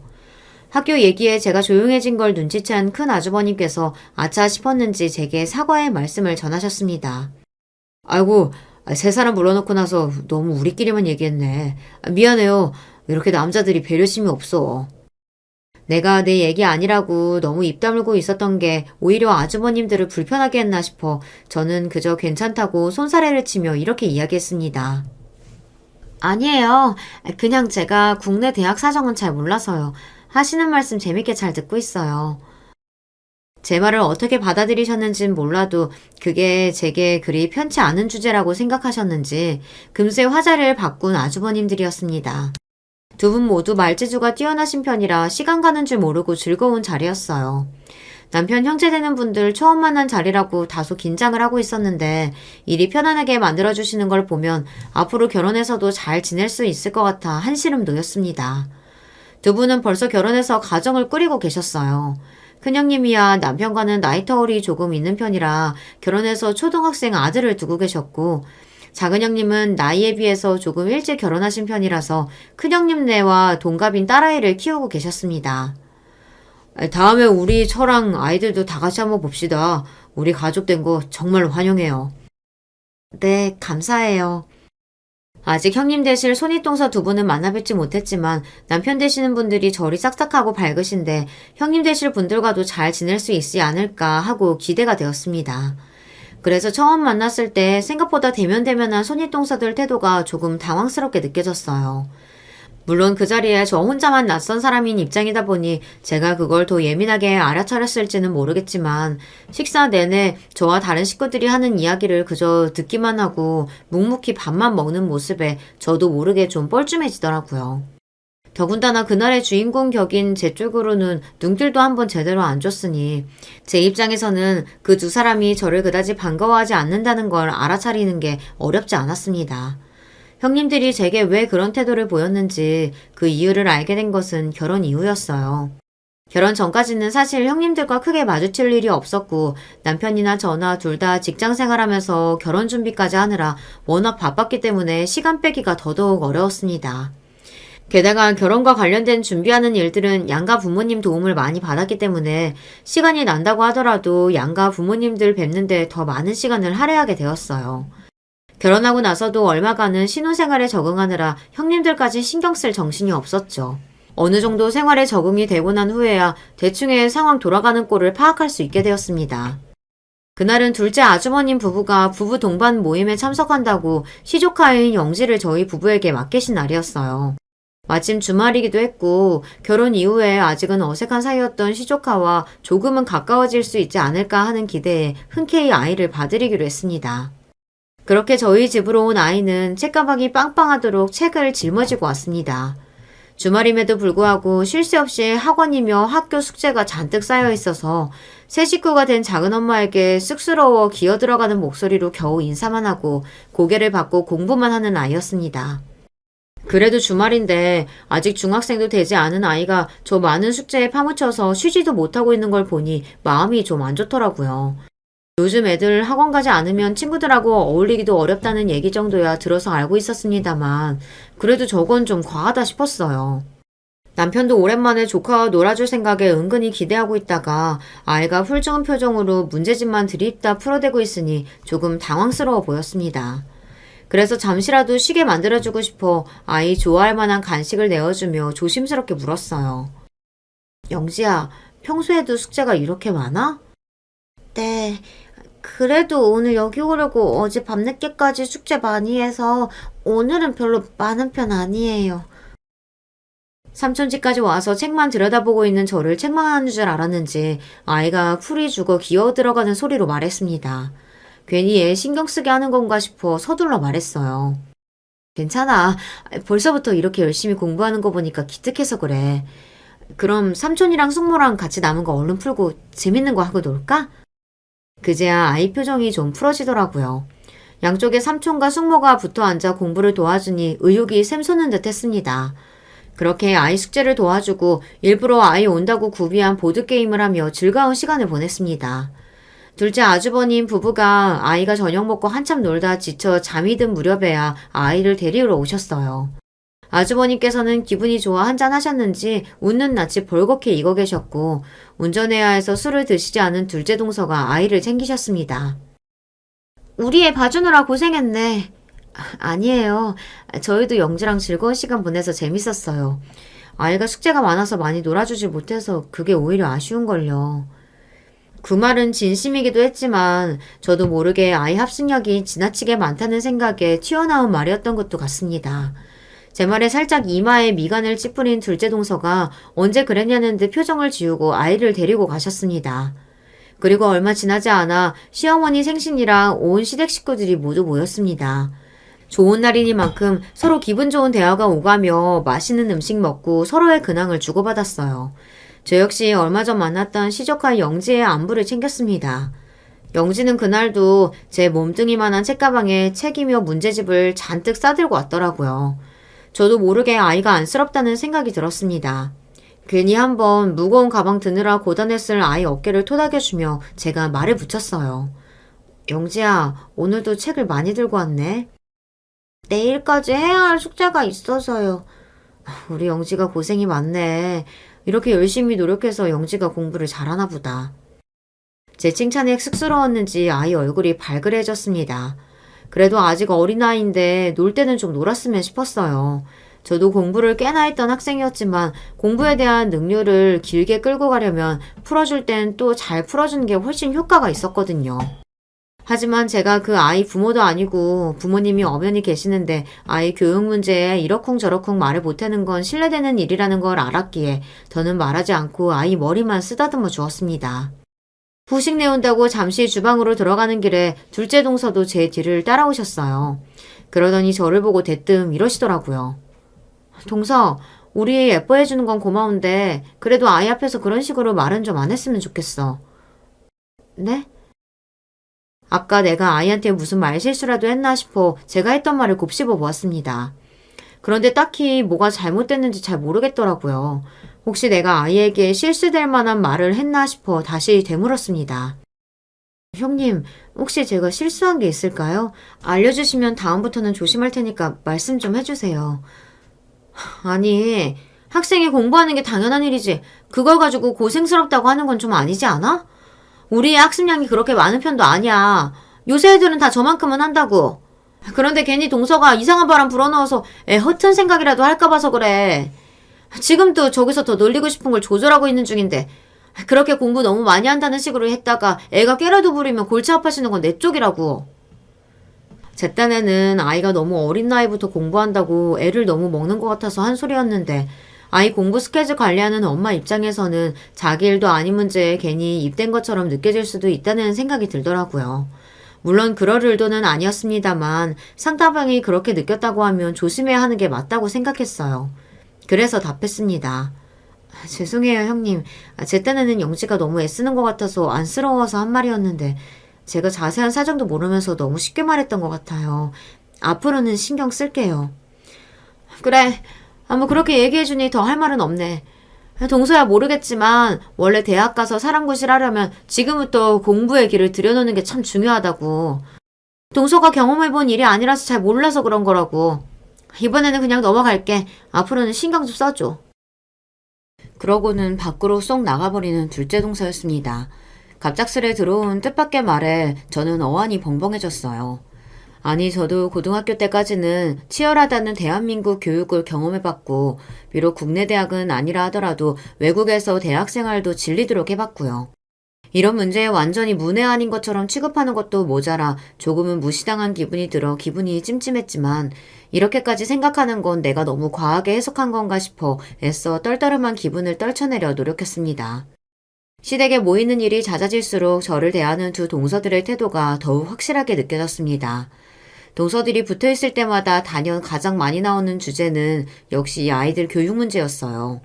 Speaker 1: 학교 얘기에 제가 조용해진 걸 눈치챈 큰 아주버님께서 아차 싶었는지 제게 사과의 말씀을 전하셨습니다. 아이고, 세 사람 불러놓고 나서 너무 우리끼리만 얘기했네. 미안해요. 이렇게 남자들이 배려심이 없어. 내가 내 얘기 아니라고 너무 입 다물고 있었던 게 오히려 아주버님들을 불편하게 했나 싶어 저는 그저 괜찮다고 손사래를 치며 이렇게 이야기했습니다. 아니에요. 그냥 제가 국내 대학 사정은 잘 몰라서요. 하시는 말씀 재밌게 잘 듣고 있어요. 제 말을 어떻게 받아들이셨는진 몰라도 그게 제게 그리 편치 않은 주제라고 생각하셨는지 금세 화자를 바꾼 아주버님들이었습니다. 두 분 모두 말재주가 뛰어나신 편이라 시간 가는 줄 모르고 즐거운 자리였어요. 남편 형제 되는 분들 처음 만난 자리라고 다소 긴장을 하고 있었는데 일이 편안하게 만들어주시는 걸 보면 앞으로 결혼해서도 잘 지낼 수 있을 것 같아 한시름 놓였습니다. 두 분은 벌써 결혼해서 가정을 꾸리고 계셨어요. 큰형님이야 남편과는 나이 터울이 조금 있는 편이라 결혼해서 초등학생 아들을 두고 계셨고 작은형님은 나이에 비해서 조금 일찍 결혼하신 편이라서 큰형님네와 동갑인 딸아이를 키우고 계셨습니다. 다음에 우리 처랑 아이들도 다 같이 한번 봅시다. 우리 가족 된 거 정말 환영해요. 네, 감사해요. 아직 형님 되실 손윗동서 두 분은 만나뵙지 못했지만 남편 되시는 분들이 절이 싹싹하고 밝으신데 형님 되실 분들과도 잘 지낼 수 있지 않을까 하고 기대가 되었습니다. 그래서 처음 만났을 때 생각보다 대면대면한 손윗동서들 태도가 조금 당황스럽게 느껴졌어요. 물론 그 자리에 저 혼자만 낯선 사람인 입장이다 보니 제가 그걸 더 예민하게 알아차렸을지는 모르겠지만 식사 내내 저와 다른 식구들이 하는 이야기를 그저 듣기만 하고 묵묵히 밥만 먹는 모습에 저도 모르게 좀 뻘쭘해지더라고요. 더군다나 그날의 주인공 격인 제 쪽으로는 눈길도 한번 제대로 안 줬으니 제 입장에서는 그 두 사람이 저를 그다지 반가워하지 않는다는 걸 알아차리는 게 어렵지 않았습니다. 형님들이 제게 왜 그런 태도를 보였는지 그 이유를 알게 된 것은 결혼 이후였어요. 결혼 전까지는 사실 형님들과 크게 마주칠 일이 없었고 남편이나 저나 둘 다 직장 생활하면서 결혼 준비까지 하느라 워낙 바빴기 때문에 시간 빼기가 더더욱 어려웠습니다. 게다가 결혼과 관련된 준비하는 일들은 양가 부모님 도움을 많이 받았기 때문에 시간이 난다고 하더라도 양가 부모님들 뵙는데 더 많은 시간을 할애하게 되었어요. 결혼하고 나서도 얼마간은 신혼생활에 적응하느라 형님들까지 신경 쓸 정신이 없었죠. 어느 정도 생활에 적응이 되고 난 후에야 대충의 상황 돌아가는 꼴을 파악할 수 있게 되었습니다. 그날은 둘째 아주머님 부부가 부부 동반 모임에 참석한다고 시조카인 영지를 저희 부부에게 맡기신 날이었어요. 마침 주말이기도 했고 결혼 이후에 아직은 어색한 사이였던 시조카와 조금은 가까워질 수 있지 않을까 하는 기대에 흔쾌히 아이를 봐드리기로 했습니다. 그렇게 저희 집으로 온 아이는 책가방이 빵빵하도록 책을 짊어지고 왔습니다. 주말임에도 불구하고 쉴 새 없이 학원이며 학교 숙제가 잔뜩 쌓여 있어서 새 식구가 된 작은 엄마에게 쑥스러워 기어들어가는 목소리로 겨우 인사만 하고 고개를 받고 공부만 하는 아이였습니다. 그래도 주말인데 아직 중학생도 되지 않은 아이가 저 많은 숙제에 파묻혀서 쉬지도 못하고 있는 걸 보니 마음이 좀 안 좋더라고요. 요즘 애들 학원 가지 않으면 친구들하고 어울리기도 어렵다는 얘기 정도야 들어서 알고 있었습니다만 그래도 저건 좀 과하다 싶었어요. 남편도 오랜만에 조카와 놀아줄 생각에 은근히 기대하고 있다가 아이가 훌쩍은 표정으로 문제집만 들이입다 풀어대고 있으니 조금 당황스러워 보였습니다. 그래서 잠시라도 쉬게 만들어주고 싶어 아이 좋아할 만한 간식을 내어주며 조심스럽게 물었어요. 영지야, 평소에도 숙제가 이렇게 많아? 네, 그래도 오늘 여기 오려고 어제 밤늦게까지 숙제 많이 해서 오늘은 별로 많은 편 아니에요. 삼촌집까지 와서 책만 들여다보고 있는 저를 책망하는 줄 알았는지 아이가 풀이 죽어 기어 들어가는 소리로 말했습니다. 괜히 애 신경 쓰게 하는 건가 싶어 서둘러 말했어요. 괜찮아. 벌써부터 이렇게 열심히 공부하는 거 보니까 기특해서 그래. 그럼 삼촌이랑 숙모랑 같이 남은 거 얼른 풀고 재밌는 거 하고 놀까? 그제야 아이 표정이 좀 풀어지더라고요. 양쪽에 삼촌과 숙모가 붙어 앉아 공부를 도와주니 의욕이 샘솟는 듯 했습니다. 그렇게 아이 숙제를 도와주고 일부러 아이 온다고 구비한 보드게임을 하며 즐거운 시간을 보냈습니다. 둘째 아주버님 부부가 아이가 저녁 먹고 한참 놀다 지쳐 잠이 든 무렵에야 아이를 데리러 오셨어요. 아주버님께서는 기분이 좋아 한잔 하셨는지 웃는 낯이 벌겋게 익어 계셨고 운전해야 해서 술을 드시지 않은 둘째 동서가 아이를 챙기셨습니다. 우리 애 봐주느라 고생했네. 아니에요. 저희도 영주랑 즐거운 시간 보내서 재밌었어요. 아이가 숙제가 많아서 많이 놀아주질 못해서 그게 오히려 아쉬운걸요. 그 말은 진심이기도 했지만 저도 모르게 아이 합숙력이 지나치게 많다는 생각에 튀어나온 말이었던 것도 같습니다. 제 말에 살짝 이마에 미간을 찌푸린 둘째 동서가 언제 그랬냐는 듯 표정을 지우고 아이를 데리고 가셨습니다. 그리고 얼마 지나지 않아 시어머니 생신이랑 온 시댁 식구들이 모두 모였습니다. 좋은 날이니만큼 서로 기분 좋은 대화가 오가며 맛있는 음식 먹고 서로의 근황을 주고받았어요. 저 역시 얼마 전 만났던 시조카 영지의 안부를 챙겼습니다. 영지는 그날도 제 몸뚱이만한 책가방에 책이며 문제집을 잔뜩 싸들고 왔더라고요. 저도 모르게 아이가 안쓰럽다는 생각이 들었습니다. 괜히 한번 무거운 가방 드느라 고단했을 아이 어깨를 토닥여주며 제가 말을 붙였어요. 영지야, 오늘도 책을 많이 들고 왔네. 내일까지 해야 할 숙제가 있어서요. 우리 영지가 고생이 많네. 이렇게 열심히 노력해서 영지가 공부를 잘하나 보다. 제 칭찬에 쑥스러웠는지 아이 얼굴이 발그레해졌습니다. 그래도 아직 어린아이인데 놀 때는 좀 놀았으면 싶었어요. 저도 공부를 꽤나 했던 학생이었지만 공부에 대한 능률을 길게 끌고 가려면 풀어줄 땐 또 잘 풀어주는 게 훨씬 효과가 있었거든요. 하지만 제가 그 아이 부모도 아니고 부모님이 엄연히 계시는데 아이 교육 문제에 이러쿵저러쿵 말을 못하는 건 실례되는 일이라는 걸 알았기에 더는 말하지 않고 아이 머리만 쓰다듬어 주었습니다. 후식 내온다고 잠시 주방으로 들어가는 길에 둘째 동서도 제 뒤를 따라오셨어요. 그러더니 저를 보고 대뜸 이러시더라고요. 동서, 우리 예뻐해주는 건 고마운데 그래도 아이 앞에서 그런 식으로 말은 좀 안 했으면 좋겠어. 네? 아까 내가 아이한테 무슨 말실수라도 했나 싶어 제가 했던 말을 곱씹어 보았습니다. 그런데 딱히 뭐가 잘못됐는지 잘 모르겠더라고요. 혹시 내가 아이에게 실수될 만한 말을 했나 싶어 다시 되물었습니다. 형님, 혹시 제가 실수한 게 있을까요? 알려주시면 다음부터는 조심할 테니까 말씀 좀 해주세요. 아니, 학생이 공부하는 게 당연한 일이지. 그걸 가지고 고생스럽다고 하는 건 좀 아니지 않아? 우리의 학습량이 그렇게 많은 편도 아니야. 요새 애들은 다 저만큼은 한다고. 그런데 괜히 동서가 이상한 바람 불어넣어서 애 허튼 생각이라도 할까 봐서 그래. 지금도 저기서 더 놀리고 싶은 걸 조절하고 있는 중인데 그렇게 공부 너무 많이 한다는 식으로 했다가 애가 깨라도 부리면 골치 아파지는 건 내 쪽이라고. 제 딴에는 아이가 너무 어린 나이부터 공부한다고 애를 너무 먹는 것 같아서 한 소리였는데 아이 공부 스케줄 관리하는 엄마 입장에서는 자기 일도 아닌 문제에 괜히 입댄 것처럼 느껴질 수도 있다는 생각이 들더라고요. 물론 그럴 의도는 아니었습니다만 상대방이 그렇게 느꼈다고 하면 조심해야 하는 게 맞다고 생각했어요. 그래서 답했습니다. 죄송해요, 형님. 제 딴에는 영지가 너무 애쓰는 것 같아서 안쓰러워서 한 말이었는데 제가 자세한 사정도 모르면서 너무 쉽게 말했던 것 같아요. 앞으로는 신경 쓸게요. 그래. 뭐 그렇게 얘기해주니 더 할 말은 없네. 동서야 모르겠지만 원래 대학 가서 사람 구실하려면 지금부터 공부의 길을 들여놓는 게 참 중요하다고. 동서가 경험해본 일이 아니라서 잘 몰라서 그런 거라고. 이번에는 그냥 넘어갈게. 앞으로는 신경 좀 써줘. 그러고는 밖으로 쏙 나가버리는 둘째 동서였습니다. 갑작스레 들어온 뜻밖의 말에 저는 어안이 벙벙해졌어요. 아니, 저도 고등학교 때까지는 치열하다는 대한민국 교육을 경험해봤고, 비록 국내 대학은 아니라 하더라도 외국에서 대학 생활도 질리도록 해봤고요. 이런 문제에 완전히 문외 아닌 것처럼 취급하는 것도 모자라 조금은 무시당한 기분이 들어 기분이 찜찜했지만, 이렇게까지 생각하는 건 내가 너무 과하게 해석한 건가 싶어 애써 떨떠름한 기분을 떨쳐내려 노력했습니다. 시댁에 모이는 일이 잦아질수록 저를 대하는 두 동서들의 태도가 더욱 확실하게 느껴졌습니다. 동서들이 붙어있을 때마다 단연 가장 많이 나오는 주제는 역시 아이들 교육 문제였어요.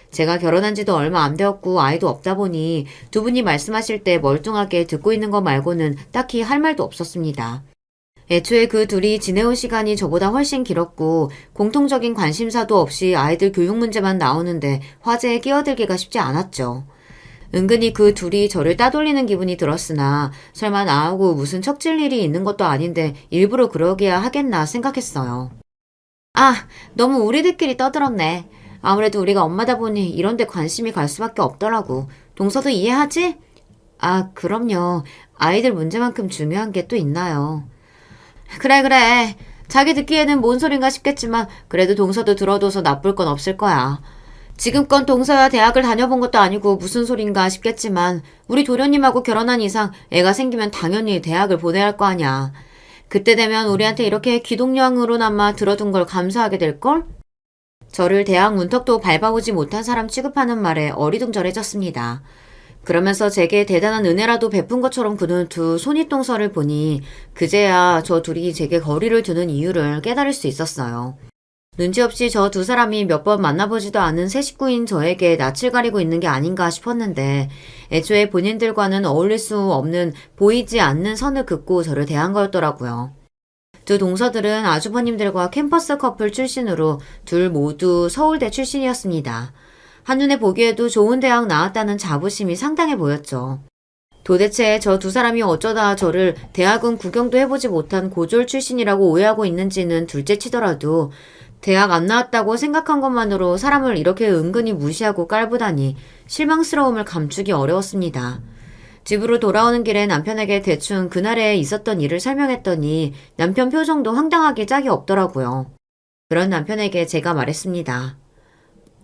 Speaker 1: 제가 결혼한 지도 얼마 안 되었고 아이도 없다 보니 두 분이 말씀하실 때 멀뚱하게 듣고 있는 것 말고는 딱히 할 말도 없었습니다. 애초에 그 둘이 지내온 시간이 저보다 훨씬 길었고 공통적인 관심사도 없이 아이들 교육 문제만 나오는데 화제에 끼어들기가 쉽지 않았죠. 은근히 그 둘이 저를 따돌리는 기분이 들었으나 설마 나하고 무슨 척질 일이 있는 것도 아닌데 일부러 그러기야 하겠나 생각했어요. 아, 너무 우리들끼리 떠들었네. 아무래도 우리가 엄마다 보니 이런 데 관심이 갈 수밖에 없더라고. 동서도 이해하지? 아, 그럼요. 아이들 문제만큼 중요한 게 또 있나요. 그래. 자기 듣기에는 뭔 소린가 싶겠지만 그래도 동서도 들어둬서 나쁠 건 없을 거야. 지금껏 동서야 대학을 다녀본 것도 아니고 무슨 소린가 싶겠지만 우리 도련님하고 결혼한 이상 애가 생기면 당연히 대학을 보내야 할 거 아냐. 그때 되면 우리한테 이렇게 기동령으로나마 들어둔 걸 감사하게 될걸? 저를 대학 문턱도 밟아오지 못한 사람 취급하는 말에 어리둥절해졌습니다. 그러면서 제게 대단한 은혜라도 베푼 것처럼 구는 두 손윗동서를 보니 그제야 저 둘이 제게 거리를 두는 이유를 깨달을 수 있었어요. 눈치 없이 저 두 사람이 몇 번 만나보지도 않은 새 식구인 저에게 낯을 가리고 있는 게 아닌가 싶었는데 애초에 본인들과는 어울릴 수 없는 보이지 않는 선을 긋고 저를 대한 거였더라고요. 두 동서들은 아주버님들과 캠퍼스 커플 출신으로 둘 모두 서울대 출신이었습니다. 한눈에 보기에도 좋은 대학 나왔다는 자부심이 상당해 보였죠. 도대체 저 두 사람이 어쩌다 저를 대학은 구경도 해보지 못한 고졸 출신이라고 오해하고 있는지는 둘째 치더라도 대학 안 나왔다고 생각한 것만으로 사람을 이렇게 은근히 무시하고 깔보다니 실망스러움을 감추기 어려웠습니다. 집으로 돌아오는 길에 남편에게 대충 그날에 있었던 일을 설명했더니 남편 표정도 황당하게 짝이 없더라고요. 그런 남편에게 제가 말했습니다.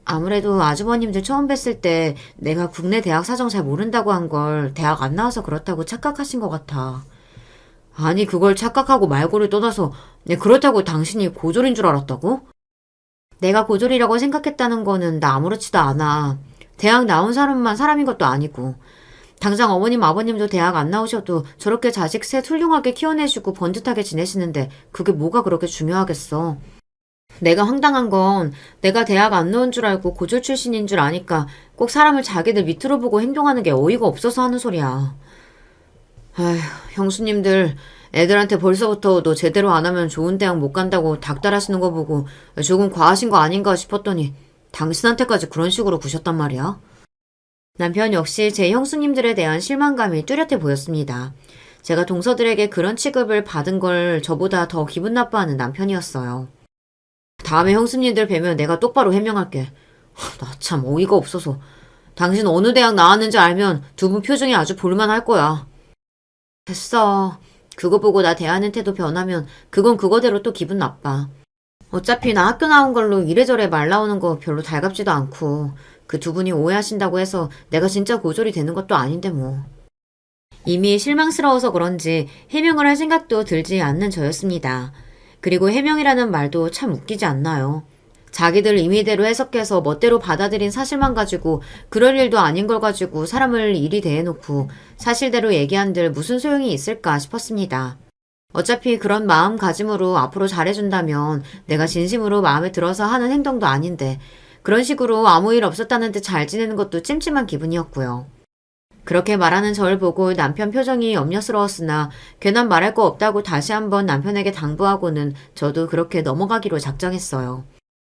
Speaker 1: 아무래도 아주버님들 처음 뵀을 때 내가 국내 대학 사정 잘 모른다고 한 걸 대학 안 나와서 그렇다고 착각하신 것 같아. 아니, 그걸 착각하고 말고를 떠나서 그렇다고 당신이 고졸인 줄 알았다고? 내가 고졸이라고 생각했다는 거는 나 아무렇지도 않아. 대학 나온 사람만 사람인 것도 아니고. 당장 어머님, 아버님도 대학 안 나오셔도 저렇게 자식 셋 훌륭하게 키워내시고 번듯하게 지내시는데 그게 뭐가 그렇게 중요하겠어. 내가 황당한 건 내가 대학 안 나온 줄 알고 고졸 출신인 줄 아니까 꼭 사람을 자기들 밑으로 보고 행동하는 게 어이가 없어서 하는 소리야. 아휴, 형수님들 애들한테 벌써부터 너 제대로 안 하면 좋은 대학 못 간다고 닥달하시는 거 보고 조금 과하신 거 아닌가 싶었더니 당신한테까지 그런 식으로 구셨단 말이야. 남편 역시 제 형수님들에 대한 실망감이 뚜렷해 보였습니다. 제가 동서들에게 그런 취급을 받은 걸 저보다 더 기분 나빠하는 남편이었어요. 다음에 형수님들 뵈면 내가 똑바로 해명할게. 나 참 어이가 없어서. 당신 어느 대학 나왔는지 알면 두 분 표정이 아주 볼만할 거야. 됐어. 그거 보고 나 대하는 태도 변하면 그건 그거대로 또 기분 나빠. 어차피 나 학교 나온 걸로 이래저래 말 나오는 거 별로 달갑지도 않고 그 두 분이 오해하신다고 해서 내가 진짜 고졸이 되는 것도 아닌데 뭐. 이미 실망스러워서 그런지 해명을 할 생각도 들지 않는 저였습니다. 그리고 해명이라는 말도 참 웃기지 않나요? 자기들 임의대로 해석해서 멋대로 받아들인 사실만 가지고 그럴 일도 아닌 걸 가지고 사람을 이리 대해놓고 사실대로 얘기한들 무슨 소용이 있을까 싶었습니다. 어차피 그런 마음가짐으로 앞으로 잘해준다면 내가 진심으로 마음에 들어서 하는 행동도 아닌데 그런 식으로 아무 일 없었다는 듯 잘 지내는 것도 찜찜한 기분이었고요. 그렇게 말하는 저를 보고 남편 표정이 염려스러웠으나 괜한 말할 거 없다고 다시 한번 남편에게 당부하고는 저도 그렇게 넘어가기로 작정했어요.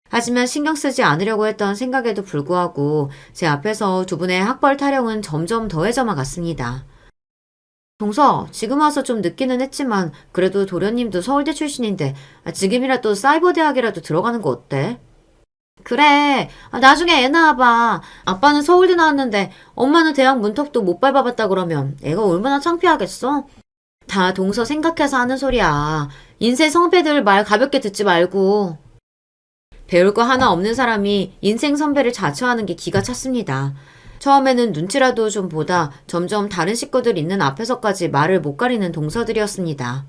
Speaker 1: 하지만 신경 쓰지 않으려고 했던 생각에도 불구하고 제 앞에서 두 분의 학벌 타령은 점점 더해져만 갔습니다. 동서, 지금 와서 좀 늦기는 했지만 그래도 도련님도 서울대 출신인데 지금이라도 사이버 대학이라도 들어가는 거 어때? 그래. 나중에 애 낳아봐. 아빠는 서울대 나왔는데 엄마는 대학 문턱도 못 밟아봤다 그러면 애가 얼마나 창피하겠어? 다 동서 생각해서 하는 소리야. 인생 선배들 말 가볍게 듣지 말고. 배울 거 하나 없는 사람이 인생 선배를 자처하는 게 기가 찼습니다. 처음에는 눈치라도 좀 보다 점점 다른 식구들 있는 앞에서까지 말을 못 가리는 동서들이었습니다.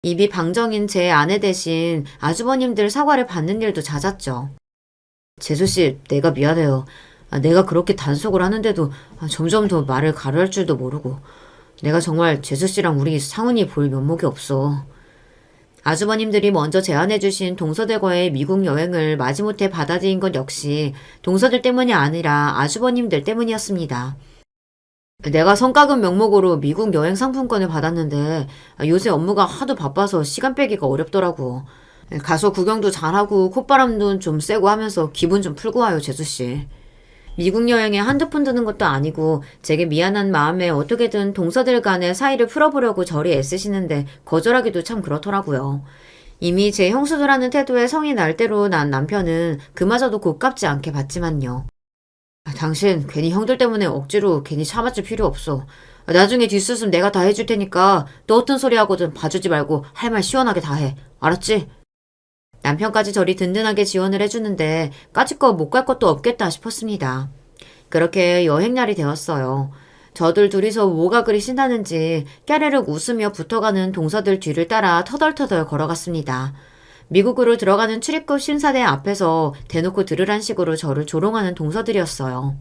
Speaker 1: 입이 방정인 제 아내 대신 아주버님들 사과를 받는 일도 잦았죠. 재수씨, 내가 미안해요. 내가 그렇게 단속을 하는데도 점점 더 말을 가르할 줄도 모르고. 내가 정말 재수씨랑 우리 상은이 볼 면목이 없어. 아주버님들이 먼저 제안해주신 동서들과의 미국 여행을 마지못해 받아들인 것 역시 동서들 때문이 아니라 아주버님들 때문이었습니다. 내가 성과급 명목으로 미국 여행 상품권을 받았는데 요새 업무가 하도 바빠서 시간 빼기가 어렵더라고. 가서 구경도 잘하고 콧바람도 좀 쐬고 하면서 기분 좀 풀고 와요, 재수씨. 미국 여행에 한두 푼 드는 것도 아니고 제게 미안한 마음에 어떻게든 동서들 간의 사이를 풀어보려고 저리 애쓰시는데 거절하기도 참 그렇더라고요. 이미 제 형수들하는 태도에 성이 날 대로 난 남편은 그마저도 곱깝지 않게 봤지만요. 당신 괜히 형들 때문에 억지로 괜히 참아줄 필요 없어. 나중에 뒷수습 내가 다 해줄 테니까 너 어떤 소리 하거든 봐주지 말고 할 말 시원하게 다 해. 알았지? 남편까지 저리 든든하게 지원을 해주는데 까짓거 못 갈 것도 없겠다 싶었습니다. 그렇게 여행날이 되었어요. 저들 둘이서 뭐가 그리 신나는지 깨르륵 웃으며 붙어가는 동서들 뒤를 따라 터덜터덜 걸어갔습니다. 미국으로 들어가는 출입국 심사대 앞에서 대놓고 들으란 식으로 저를 조롱하는 동서들이었어요.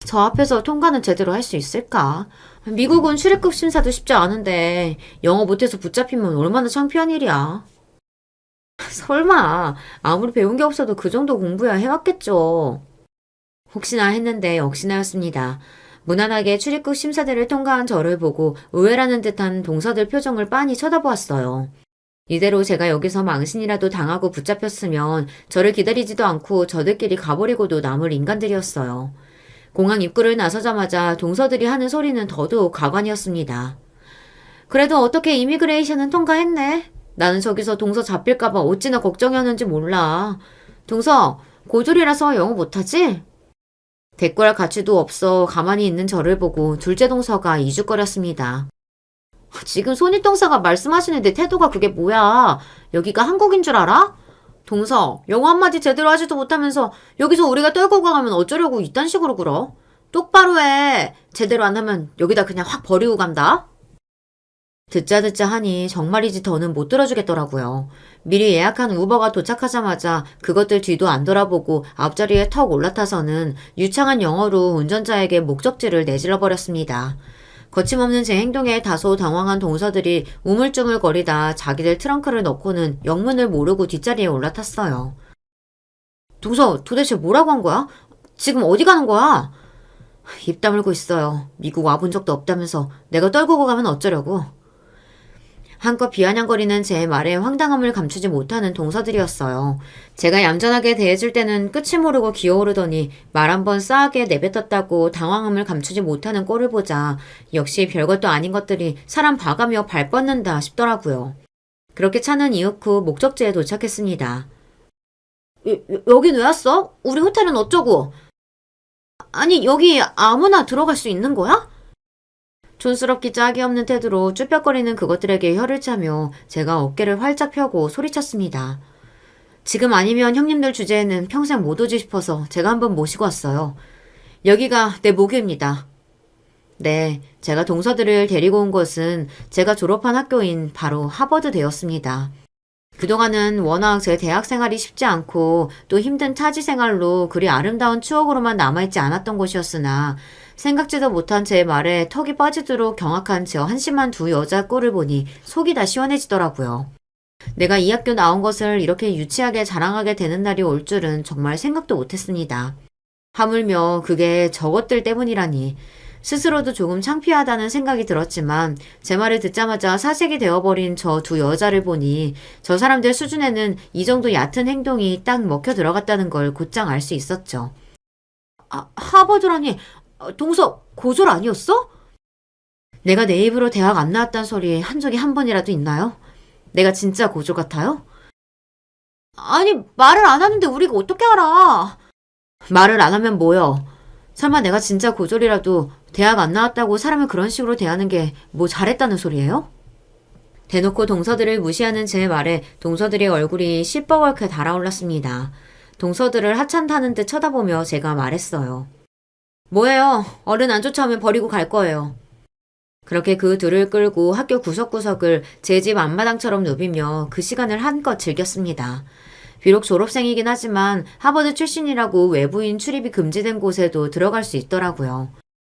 Speaker 1: 저 앞에서 통과는 제대로 할 수 있을까? 미국은 출입국 심사도 쉽지 않은데 영어 못해서 붙잡히면 얼마나 창피한 일이야. 설마 아무리 배운 게 없어도 그 정도 공부야 해왔겠죠. 혹시나 했는데 역시나였습니다. 무난하게 출입국 심사대를 통과한 저를 보고 의외라는 듯한 동서들 표정을 빤히 쳐다보았어요. 이대로 제가 여기서 망신이라도 당하고 붙잡혔으면 저를 기다리지도 않고 저들끼리 가버리고도 남을 인간들이었어요. 공항 입구를 나서자마자 동서들이 하는 소리는 더더욱 가관이었습니다. 그래도 어떻게 이미그레이션은 통과했네? 나는 저기서 동서 잡힐까봐 어찌나 걱정이었는지 몰라. 동서, 고졸이라서 영어 못하지? 대꾸할 가치도 없어 가만히 있는 저를 보고 둘째 동서가 이죽거렸습니다. 지금 손윗동서가 말씀하시는데 태도가 그게 뭐야? 여기가 한국인 줄 알아? 동서, 영어 한마디 제대로 하지도 못하면서 여기서 우리가 떨고 가면 어쩌려고 이딴 식으로 굴어? 똑바로 해. 제대로 안 하면 여기다 그냥 확 버리고 간다. 듣자 듣자 하니 정말이지 더는 못 들어주겠더라고요. 미리 예약한 우버가 도착하자마자 그것들 뒤도 안 돌아보고 앞자리에 턱 올라타서는 유창한 영어로 운전자에게 목적지를 내질러 버렸습니다. 거침없는 제 행동에 다소 당황한 동서들이 우물쭈물거리다 자기들 트렁크를 넣고는 영문을 모르고 뒷자리에 올라탔어요. 동서, 도대체 뭐라고 한 거야? 지금 어디 가는 거야? 입 다물고 있어요. 미국 와본 적도 없다면서 내가 떨구고 가면 어쩌려고. 한껏 비아냥거리는 제 말에 황당함을 감추지 못하는 동서들이었어요. 제가 얌전하게 대해줄 때는 끝이 모르고 기어오르더니 말 한번 싸하게 내뱉었다고 당황함을 감추지 못하는 꼴을 보자 역시 별것도 아닌 것들이 사람 봐가며 발 뻗는다 싶더라고요. 그렇게 차는 이윽 후 목적지에 도착했습니다. 여긴 왜 왔어? 우리 호텔은 어쩌고? 아니 여기 아무나 들어갈 수 있는 거야? 촌스럽기 짝이 없는 태도로 쭈뼛거리는 그것들에게 혀를 차며 제가 어깨를 활짝 펴고 소리쳤습니다. 지금 아니면 형님들 주제에는 평생 못 오지 싶어서 제가 한번 모시고 왔어요. 여기가 내 모교입니다. 네, 제가 동서들을 데리고 온 곳은 제가 졸업한 학교인 바로 하버드대였습니다. 그동안은 워낙 제 대학 생활이 쉽지 않고 또 힘든 타지 생활로 그리 아름다운 추억으로만 남아있지 않았던 곳이었으나 생각지도 못한 제 말에 턱이 빠지도록 경악한 저 한심한 두 여자 꼴을 보니 속이 다 시원해지더라고요. 내가 이 학교 나온 것을 이렇게 유치하게 자랑하게 되는 날이 올 줄은 정말 생각도 못했습니다. 하물며 그게 저것들 때문이라니 스스로도 조금 창피하다는 생각이 들었지만 제 말을 듣자마자 사색이 되어버린 저 두 여자를 보니 저 사람들 수준에는 이 정도 얕은 행동이 딱 먹혀 들어갔다는 걸 곧장 알 수 있었죠. 하버드라니 동서 고졸 아니었어? 내가 내 입으로 대학 안 나왔단 소리 한 적이 한 번이라도 있나요? 내가 진짜 고졸 같아요? 아니 말을 안 하는데 우리가 어떻게 알아? 말을 안 하면 뭐여? 설마 내가 진짜 고졸이라도 대학 안 나왔다고 사람을 그런 식으로 대하는 게 뭐 잘했다는 소리예요? 대놓고 동서들을 무시하는 제 말에 동서들의 얼굴이 시뻘겋게 달아올랐습니다. 동서들을 하찮다는 듯 쳐다보며 제가 말했어요. 뭐예요? 어른 안 쫓아오면 버리고 갈 거예요. 그렇게 그 둘을 끌고 학교 구석구석을 제 집 앞마당처럼 누비며 그 시간을 한껏 즐겼습니다. 비록 졸업생이긴 하지만 하버드 출신이라고 외부인 출입이 금지된 곳에도 들어갈 수 있더라고요.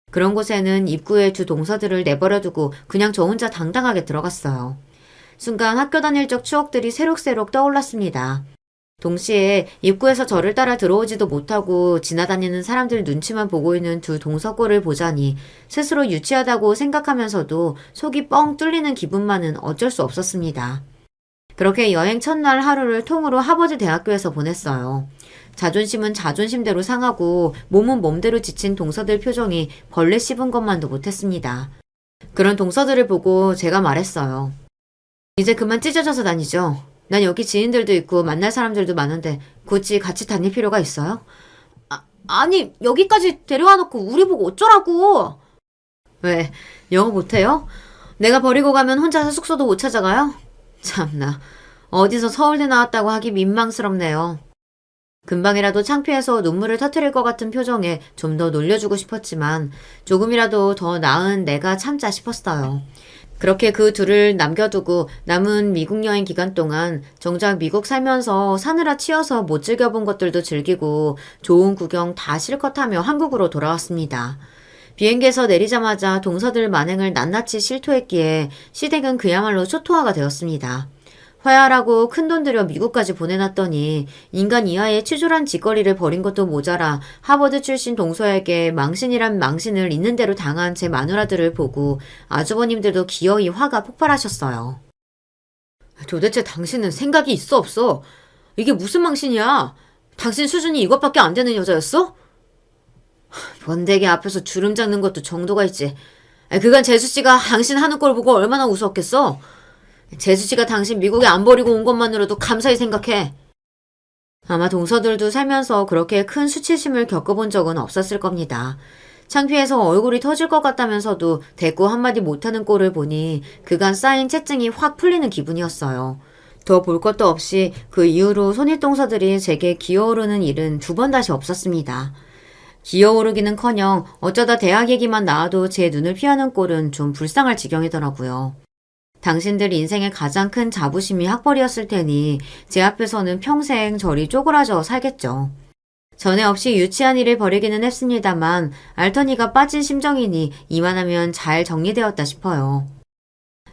Speaker 1: 그런 곳에는 입구에 두 동서들을 내버려두고 그냥 저 혼자 당당하게 들어갔어요. 순간 학교 다닐 적 추억들이 새록새록 떠올랐습니다. 동시에 입구에서 저를 따라 들어오지도 못하고 지나다니는 사람들 눈치만 보고 있는 두 동서꼴을 보자니 스스로 유치하다고 생각하면서도 속이 뻥 뚫리는 기분만은 어쩔 수 없었습니다. 그렇게 여행 첫날 하루를 통으로 하버드 대학교에서 보냈어요. 자존심은 자존심대로 상하고 몸은 몸대로 지친 동서들 표정이 벌레 씹은 것만도 못했습니다. 그런 동서들을 보고 제가 말했어요. 이제 그만 찢어져서 다니죠. 난 여기 지인들도 있고 만날 사람들도 많은데 굳이 같이 다닐 필요가 있어요? 아니 여기까지 데려와 놓고 우리 보고 어쩌라고. 왜? 영어 못해요? 내가 버리고 가면 혼자서 숙소도 못 찾아가요? 참나 어디서 서울대 나왔다고 하기 민망스럽네요. 금방이라도 창피해서 눈물을 터뜨릴 것 같은 표정에 좀 더 놀려주고 싶었지만 조금이라도 더 나은 내가 참자 싶었어요. 그렇게 그 둘을 남겨두고 남은 미국 여행 기간 동안 정작 미국 살면서 사느라 치여서 못 즐겨본 것들도 즐기고 좋은 구경 다 실컷 하며 한국으로 돌아왔습니다. 비행기에서 내리자마자 동서들 만행을 낱낱이 실토했기에 시댁은 그야말로 초토화가 되었습니다. 화야라고 큰돈 들여 미국까지 보내놨더니 인간 이하의 치졸한 짓거리를 벌인 것도 모자라 하버드 출신 동서에게 망신이란 망신을 있는 대로 당한 제 마누라들을 보고 아주버님들도 기어이 화가 폭발하셨어요. 도대체 당신은 생각이 있어 없어? 이게 무슨 망신이야? 당신 수준이 이것밖에 안 되는 여자였어? 번데기 앞에서 주름 잡는 것도 정도가 있지. 그간 재수씨가 당신 하는 걸 보고 얼마나 우스웠겠어? 재수씨가 당신 미국에 안 버리고 온 것만으로도 감사히 생각해. 아마 동서들도 살면서 그렇게 큰 수치심을 겪어본 적은 없었을 겁니다. 창피해서 얼굴이 터질 것 같다면서도 대꾸 한마디 못하는 꼴을 보니 그간 쌓인 채증이 확 풀리는 기분이었어요. 더 볼 것도 없이 그 이후로 손윗동서들이 제게 기어오르는 일은 두 번 다시 없었습니다. 기어오르기는커녕 어쩌다 대학 얘기만 나와도 제 눈을 피하는 꼴은 좀 불쌍할 지경이더라고요. 당신들 인생의 가장 큰 자부심이 학벌이었을 테니 제 앞에서는 평생 저리 쪼그라져 살겠죠. 전에 없이 유치한 일을 벌이기는 했습니다만 알터니가 빠진 심정이니 이만하면 잘 정리되었다 싶어요.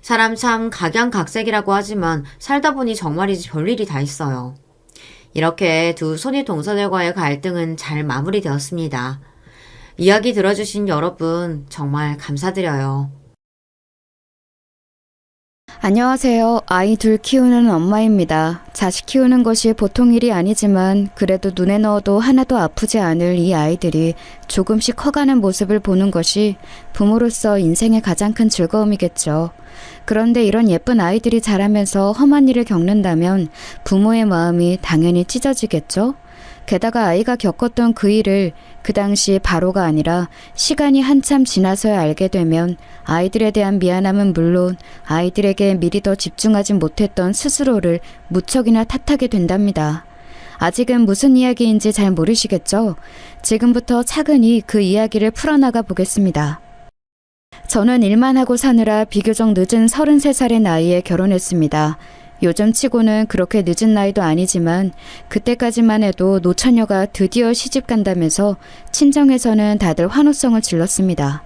Speaker 1: 사람 참 각양각색이라고 하지만 살다 보니 정말이지 별일이 다 있어요. 이렇게 두 손이 동서들과의 갈등은 잘 마무리되었습니다. 이야기 들어주신 여러분 정말 감사드려요.
Speaker 2: 안녕하세요. 아이 둘 키우는 엄마입니다. 자식 키우는 것이 보통 일이 아니지만 그래도 눈에 넣어도 하나도 아프지 않을 이 아이들이 조금씩 커가는 모습을 보는 것이 부모로서 인생의 가장 큰 즐거움이겠죠. 그런데 이런 예쁜 아이들이 자라면서 험한 일을 겪는다면 부모의 마음이 당연히 찢어지겠죠? 게다가 아이가 겪었던 그 일을 그 당시 바로가 아니라 시간이 한참 지나서야 알게 되면 아이들에 대한 미안함은 물론 아이들에게 미리 더 집중하지 못했던 스스로를 무척이나 탓하게 된답니다. 아직은 무슨 이야기인지 잘 모르시겠죠? 지금부터 차근히 그 이야기를 풀어나가 보겠습니다. 저는 일만 하고 사느라 비교적 늦은 33살의 나이에 결혼했습니다. 요즘 치고는 그렇게 늦은 나이도 아니지만 그때까지만 해도 노처녀가 드디어 시집 간다면서 친정에서는 다들 환호성을 질렀습니다.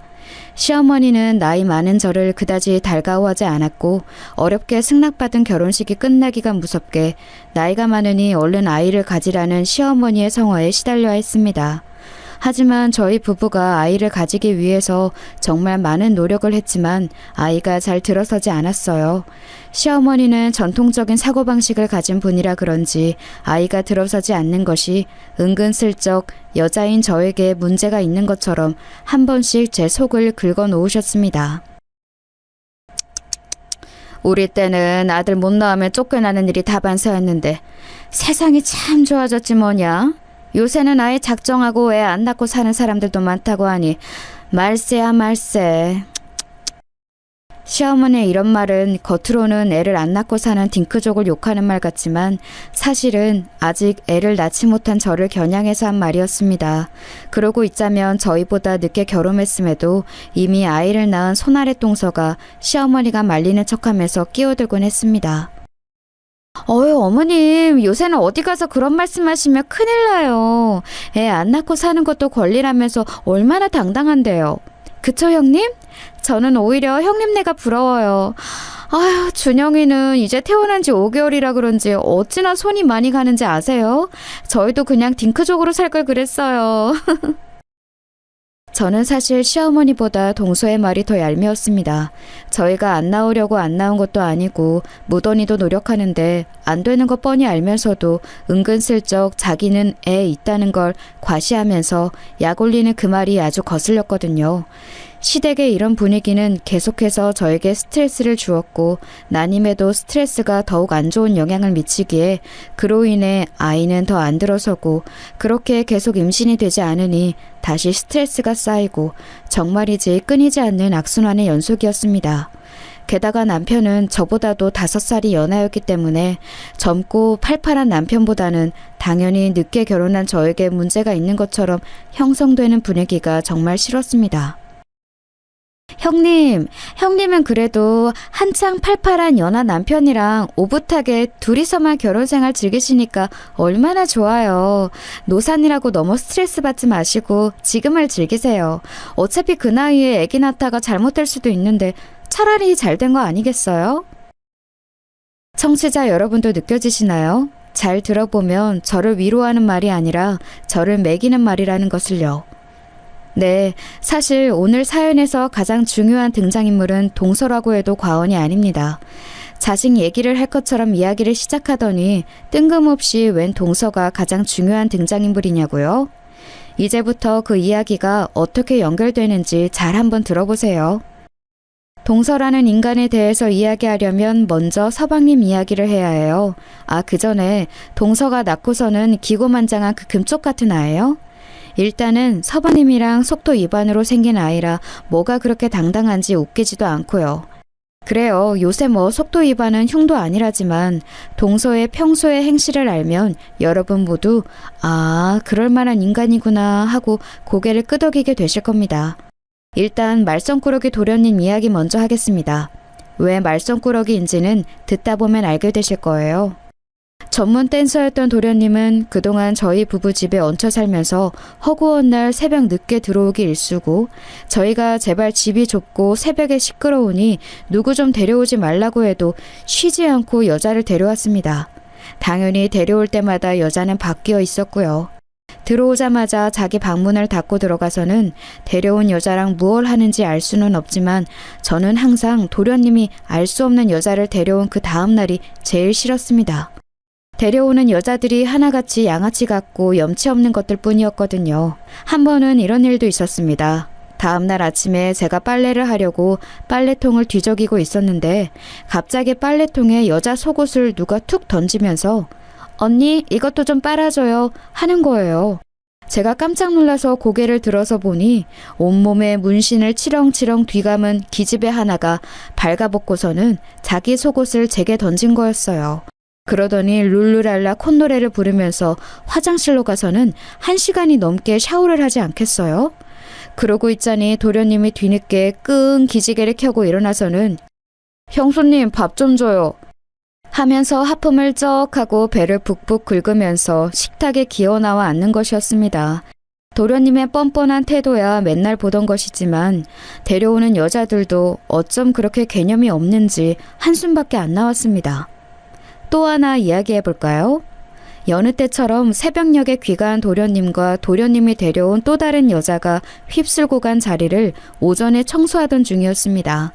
Speaker 2: 시어머니는 나이 많은 저를 그다지 달가워하지 않았고 어렵게 승낙받은 결혼식이 끝나기가 무섭게 나이가 많으니 얼른 아이를 가지라는 시어머니의 성화에 시달려야 했습니다. 하지만 저희 부부가 아이를 가지기 위해서 정말 많은 노력을 했지만 아이가 잘 들어서지 않았어요. 시어머니는 전통적인 사고방식을 가진 분이라 그런지 아이가 들어서지 않는 것이 은근슬쩍 여자인 저에게 문제가 있는 것처럼 한 번씩 제 속을 긁어 놓으셨습니다. 우리 때는 아들 못 낳으면 쫓겨나는 일이 다반사였는데 세상이 참 좋아졌지 뭐냐? 요새는 아예 작정하고 애 안 낳고 사는 사람들도 많다고 하니 말세야 말세. 시어머니의 이런 말은 겉으로는 애를 안 낳고 사는 딩크족을 욕하는 말 같지만 사실은 아직 애를 낳지 못한 저를 겨냥해서 한 말이었습니다. 그러고 있자면 저희보다 늦게 결혼했음에도 이미 아이를 낳은 손아래 동서가 시어머니가 말리는 척하면서 끼어들곤 했습니다. 어머님, 요새는 어디 가서 그런 말씀하시면 큰일 나요. 애 안 낳고 사는 것도 권리라면서 얼마나 당당한데요. 그쵸, 형님? 저는 오히려 형님네가 부러워요. 아휴, 준영이는 이제 태어난 지 5개월이라 그런지 어찌나 손이 많이 가는지 아세요? 저희도 그냥 딩크족으로 살 걸 그랬어요. 저는 사실 시어머니보다 동서의 말이 더 얄미웠습니다. 저희가 안 나오려고 안 나온 것도 아니고 무던히도 노력하는데 안 되는 거 뻔히 알면서도 은근슬쩍 자기는 애 있다는 걸 과시하면서 약 올리는 그 말이 아주 거슬렸거든요. 시댁의 이런 분위기는 계속해서 저에게 스트레스를 주었고 난임에도 스트레스가 더욱 안 좋은 영향을 미치기에 그로 인해 아이는 더 안 들어서고 그렇게 계속 임신이 되지 않으니 다시 스트레스가 쌓이고 정말이지 끊이지 않는 악순환의 연속이었습니다. 게다가 남편은 저보다도 5살이 연하였기 때문에 젊고 팔팔한 남편보다는 당연히 늦게 결혼한 저에게 문제가 있는 것처럼 형성되는 분위기가 정말 싫었습니다. 형님은 그래도 한창 팔팔한 연하 남편이랑 오붓하게 둘이서만 결혼생활 즐기시니까 얼마나 좋아요. 노산이라고 너무 스트레스 받지 마시고 지금을 즐기세요. 어차피 그 나이에 아기 낳다가 잘못될 수도 있는데 차라리 잘된 거 아니겠어요? 청취자 여러분도 느껴지시나요? 잘 들어보면 저를 위로하는 말이 아니라 저를 매기는 말이라는 것을요. 네, 사실 오늘 사연에서 가장 중요한 등장인물은 동서라고 해도 과언이 아닙니다. 자식 얘기를 할 것처럼 이야기를 시작하더니 뜬금없이 웬 동서가 가장 중요한 등장인물이냐고요? 이제부터 그 이야기가 어떻게 연결되는지 잘 한번 들어보세요. 동서라는 인간에 대해서 이야기하려면 먼저 서방님 이야기를 해야 해요. 그 전에 동서가 낳고서는 기고만장한 그 금쪽 같은 아예요? 일단은 서방님이랑 속도 위반으로 생긴 아이라 뭐가 그렇게 당당한지 웃기지도 않고요. 그래요. 요새 뭐 속도 위반은 흉도 아니라지만 동서의 평소의 행실을 알면 여러분 모두 그럴 만한 인간이구나 하고 고개를 끄덕이게 되실 겁니다. 일단 말썽꾸러기 도련님 이야기 먼저 하겠습니다. 왜 말썽꾸러기인지는 듣다 보면 알게 되실 거예요. 전문 댄서였던 도련님은 그동안 저희 부부 집에 얹혀 살면서 허구한 날 새벽 늦게 들어오기 일쑤고 저희가 제발 집이 좁고 새벽에 시끄러우니 누구 좀 데려오지 말라고 해도 쉬지 않고 여자를 데려왔습니다. 당연히 데려올 때마다 여자는 바뀌어 있었고요. 들어오자마자 자기 방문을 닫고 들어가서는 데려온 여자랑 무얼 하는지 알 수는 없지만 저는 항상 도련님이 알 수 없는 여자를 데려온 그 다음 날이 제일 싫었습니다. 데려오는 여자들이 하나같이 양아치 같고 염치 없는 것들 뿐이었거든요. 한 번은 이런 일도 있었습니다. 다음날 아침에 제가 빨래를 하려고 빨래통을 뒤적이고 있었는데 갑자기 빨래통에 여자 속옷을 누가 툭 던지면서 언니 이것도 좀 빨아줘요 하는 거예요. 제가 깜짝 놀라서 고개를 들어서 보니 온몸에 문신을 치렁치렁 뒤감은 기집애 하나가 발가벗고서는 자기 속옷을 제게 던진 거였어요. 그러더니 룰루랄라 콧노래를 부르면서 화장실로 가서는 1시간이 넘게 샤워를 하지 않겠어요? 그러고 있자니 도련님이 뒤늦게 끙 기지개를 켜고 일어나서는 형수님 밥 좀 줘요 하면서 하품을 쩍 하고 배를 북북 긁으면서 식탁에 기어나와 앉는 것이었습니다. 도련님의 뻔뻔한 태도야 맨날 보던 것이지만 데려오는 여자들도 어쩜 그렇게 개념이 없는지 한숨밖에 안 나왔습니다. 또 하나 이야기해 볼까요? 여느 때처럼 새벽녘에 귀가한 도련님과 도련님이 데려온 또 다른 여자가 휩쓸고 간 자리를 오전에 청소하던 중이었습니다.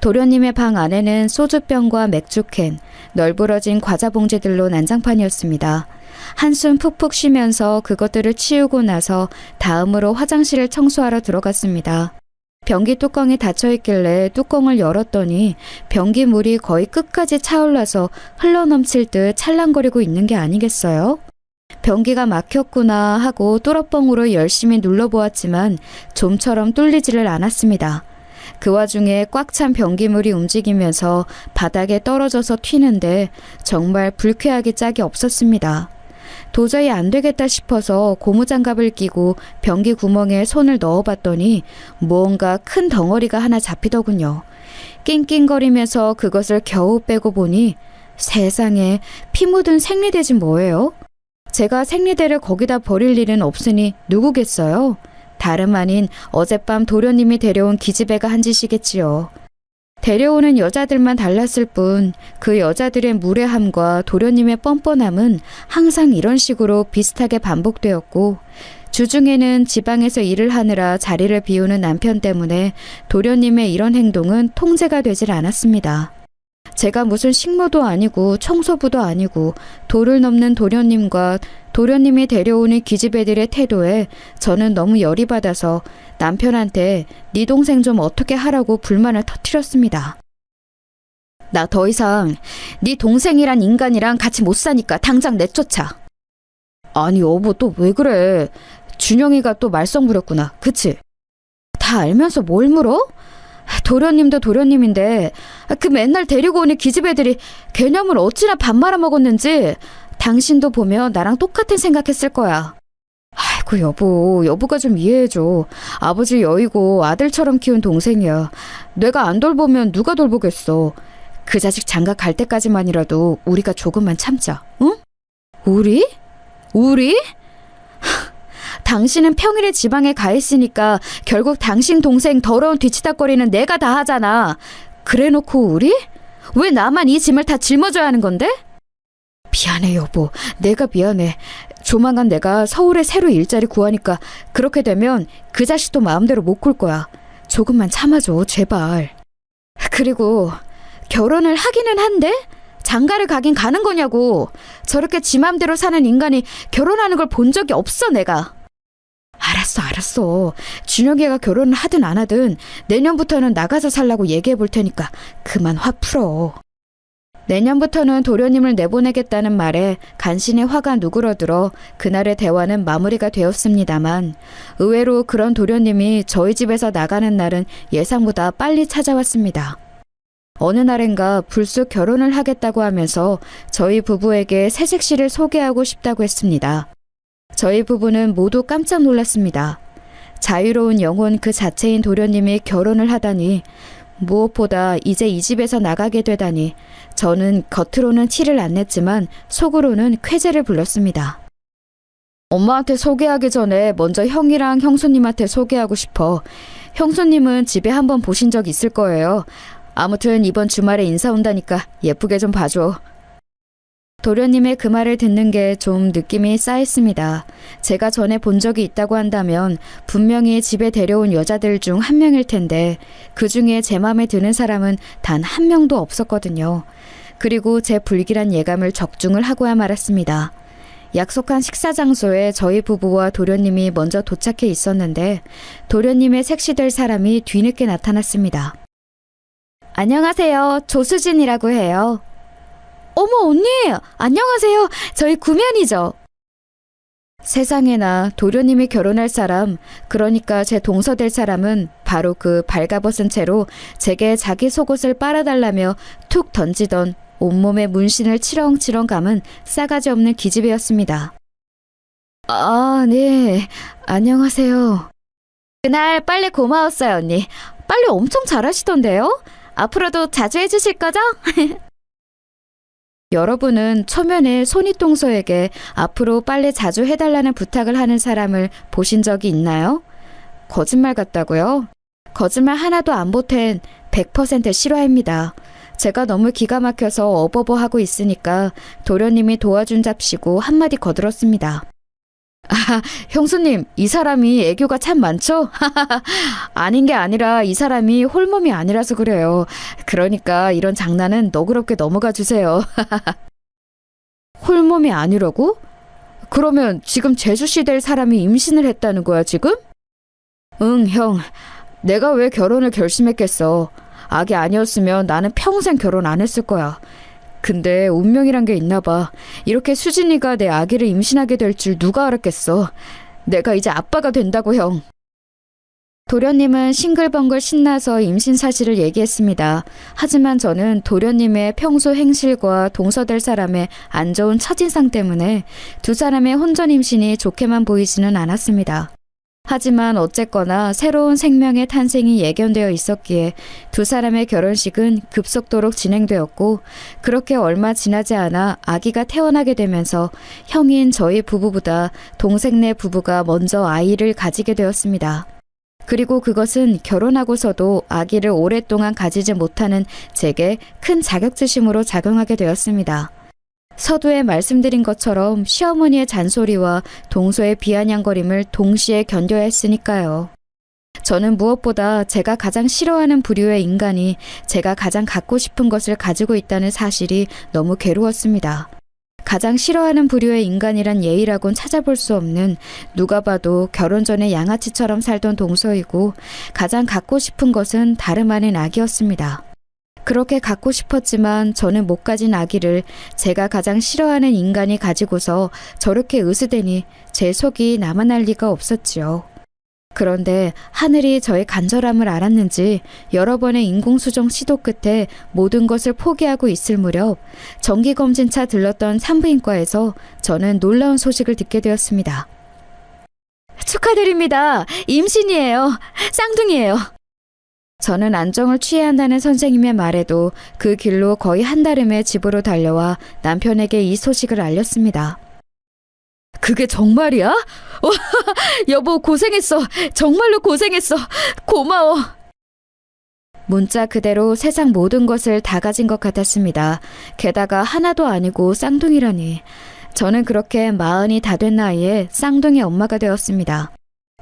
Speaker 2: 도련님의 방 안에는 소주병과 맥주캔, 널브러진 과자 봉지들로 난장판이었습니다. 한숨 푹푹 쉬면서 그것들을 치우고 나서 다음으로 화장실을 청소하러 들어갔습니다. 변기 뚜껑이 닫혀있길래 뚜껑을 열었더니 변기 물이 거의 끝까지 차올라서 흘러넘칠 듯 찰랑거리고 있는 게 아니겠어요? 변기가 막혔구나 하고 뚜러뻥으로 열심히 눌러보았지만 좀처럼 뚫리지를 않았습니다. 그 와중에 꽉 찬 변기물이 움직이면서 바닥에 떨어져서 튀는데 정말 불쾌하기 짝이 없었습니다. 도저히 안 되겠다 싶어서 고무장갑을 끼고 변기 구멍에 손을 넣어봤더니 무언가 큰 덩어리가 하나 잡히더군요. 낑낑거리면서 그것을 겨우 빼고 보니 세상에 피 묻은 생리대지 뭐예요? 제가 생리대를 거기다 버릴 일은 없으니 누구겠어요? 다름 아닌 어젯밤 도련님이 데려온 기집애가 한 짓이겠지요. 데려오는 여자들만 달랐을 뿐 그 여자들의 무례함과 도련님의 뻔뻔함은 항상 이런 식으로 비슷하게 반복되었고 주중에는 지방에서 일을 하느라 자리를 비우는 남편 때문에 도련님의 이런 행동은 통제가 되질 않았습니다. 제가 무슨 식모도 아니고 청소부도 아니고 도를 넘는 도련님과 도련님이 데려오는 기집애들의 태도에 저는 너무 열이 받아서 남편한테 네 동생 좀 어떻게 하라고 불만을 터뜨렸습니다. 나 더 이상 네 동생이란 인간이랑 같이 못 사니까 당장 내쫓아. 아니 여보 또 왜 그래? 준영이가 또 말썽 부렸구나. 그치? 다 알면서 뭘 물어? 도련님도 도련님인데 그 맨날 데리고 오는 기집애들이 개념을 어찌나 밥 말아먹었는지 당신도 보면 나랑 똑같은 생각했을 거야. 아이고 여보가 좀 이해해줘. 아버지 여의고 아들처럼 키운 동생이야. 내가 안 돌보면 누가 돌보겠어. 그 자식 장가 갈 때까지만이라도 우리가 조금만 참자. 응? 우리? 당신은 평일에 지방에 가 있으니까 결국 당신 동생 더러운 뒤치다거리는 내가 다 하잖아. 그래놓고 우리? 왜 나만 이 짐을 다 짊어져야 하는 건데? 미안해 여보. 내가 미안해. 조만간 내가 서울에 새로 일자리 구하니까 그렇게 되면 그 자식도 마음대로 못 굴 거야. 조금만 참아줘 제발. 그리고 결혼을 하기는 한데 장가를 가긴 가는 거냐고. 저렇게 지 맘대로 사는 인간이 결혼하는 걸 본 적이 없어 내가. 알았어. 준혁이가 결혼을 하든 안 하든 내년부터는 나가서 살라고 얘기해 볼 테니까 그만 화 풀어. 내년부터는 도련님을 내보내겠다는 말에 간신히 화가 누그러들어 그날의 대화는 마무리가 되었습니다만 의외로 그런 도련님이 저희 집에서 나가는 날은 예상보다 빨리 찾아왔습니다. 어느 날인가 불쑥 결혼을 하겠다고 하면서 저희 부부에게 새색시를 소개하고 싶다고 했습니다. 저희 부부는 모두 깜짝 놀랐습니다. 자유로운 영혼 그 자체인 도련님이 결혼을 하다니 무엇보다 이제 이 집에서 나가게 되다니 저는 겉으로는 티를 안 냈지만 속으로는 쾌재를 불렀습니다. 엄마한테 소개하기 전에 먼저 형이랑 형수님한테 소개하고 싶어. 형수님은 집에 한번 보신 적 있을 거예요. 아무튼 이번 주말에 인사 온다니까 예쁘게 좀 봐줘. 도련님의 그 말을 듣는 게 좀 느낌이 쌓였습니다. 제가 전에 본 적이 있다고 한다면 분명히 집에 데려온 여자들 중 한 명일 텐데 그 중에 제 마음에 드는 사람은 단 한 명도 없었거든요. 그리고 제 불길한 예감을 적중을 하고야 말았습니다. 약속한 식사 장소에 저희 부부와 도련님이 먼저 도착해 있었는데 도련님의 색시될 사람이 뒤늦게 나타났습니다. 안녕하세요. 조수진이라고 해요. 어머 언니! 안녕하세요. 저희 구면이죠. 세상에나 도련님이 결혼할 사람, 그러니까 제 동서 될 사람은 바로 그 발가벗은 채로 제게 자기 속옷을 빨아달라며 툭 던지던 온몸에 문신을 치렁치렁 감은 싸가지 없는 기집애였습니다. 아, 네. 안녕하세요. 그날 빨래 고마웠어요, 언니. 빨래 엄청 잘하시던데요? 앞으로도 자주 해주실 거죠? 여러분은 초면에 손윗동서에게 앞으로 빨래 자주 해달라는 부탁을 하는 사람을 보신 적이 있나요? 거짓말 같다고요? 거짓말 하나도 안 보탠 100% 실화입니다. 제가 너무 기가 막혀서 어버버하고 있으니까 도련님이 도와준 잡시고 한마디 거들었습니다. 아, 형수님, 이 사람이 애교가 참 많죠? 아닌 게 아니라 이 사람이 홀몸이 아니라서 그래요. 그러니까 이런 장난은 너그럽게 넘어가 주세요. 홀몸이 아니라고? 그러면 지금 제주씨 될 사람이 임신을 했다는 거야, 지금? 응, 형. 내가 왜 결혼을 결심했겠어. 아기 아니었으면 나는 평생 결혼 안 했을 거야. 근데 운명이란 게 있나 봐. 이렇게 수진이가 내 아기를 임신하게 될 줄 누가 알았겠어. 내가 이제 아빠가 된다고, 형. 도련님은 싱글벙글 신나서 임신 사실을 얘기했습니다. 하지만 저는 도련님의 평소 행실과 동서될 사람의 안 좋은 첫인상 때문에 두 사람의 혼전 임신이 좋게만 보이지는 않았습니다. 하지만 어쨌거나 새로운 생명의 탄생이 예견되어 있었기에 두 사람의 결혼식은 급속도로 진행되었고 그렇게 얼마 지나지 않아 아기가 태어나게 되면서 형인 저희 부부보다 동생네 부부가 먼저 아이를 가지게 되었습니다. 그리고 그것은 결혼하고서도 아기를 오랫동안 가지지 못하는 제게 큰 자격지심으로 작용하게 되었습니다. 서두에 말씀드린 것처럼 시어머니의 잔소리와 동서의 비아냥거림을 동시에 견뎌야 했으니까요. 저는 무엇보다 제가 가장 싫어하는 부류의 인간이 제가 가장 갖고 싶은 것을 가지고 있다는 사실이 너무 괴로웠습니다. 가장 싫어하는 부류의 인간이란 예의라곤 찾아볼 수 없는 누가 봐도 결혼 전에 양아치처럼 살던 동서이고 가장 갖고 싶은 것은 다름 아닌 아기였습니다. 그렇게 갖고 싶었지만 저는 못 가진 아기를 제가 가장 싫어하는 인간이 가지고서 저렇게 으스대니 제 속이 남아날 리가 없었지요. 그런데 하늘이 저의 간절함을 알았는지 여러 번의 인공수정 시도 끝에 모든 것을 포기하고 있을 무렵 정기검진차 들렀던 산부인과에서 저는 놀라운 소식을 듣게 되었습니다. 축하드립니다. 임신이에요. 쌍둥이에요. 저는 안정을 취해야 한다는 선생님의 말에도 그 길로 거의 한달음에 집으로 달려와 남편에게 이 소식을 알렸습니다. 그게 정말이야? 와, 여보 고생했어. 정말로 고생했어. 고마워. 문자 그대로 세상 모든 것을 다 가진 것 같았습니다. 게다가 하나도 아니고 쌍둥이라니. 저는 그렇게 40이 다 된 나이에 쌍둥이 엄마가 되었습니다.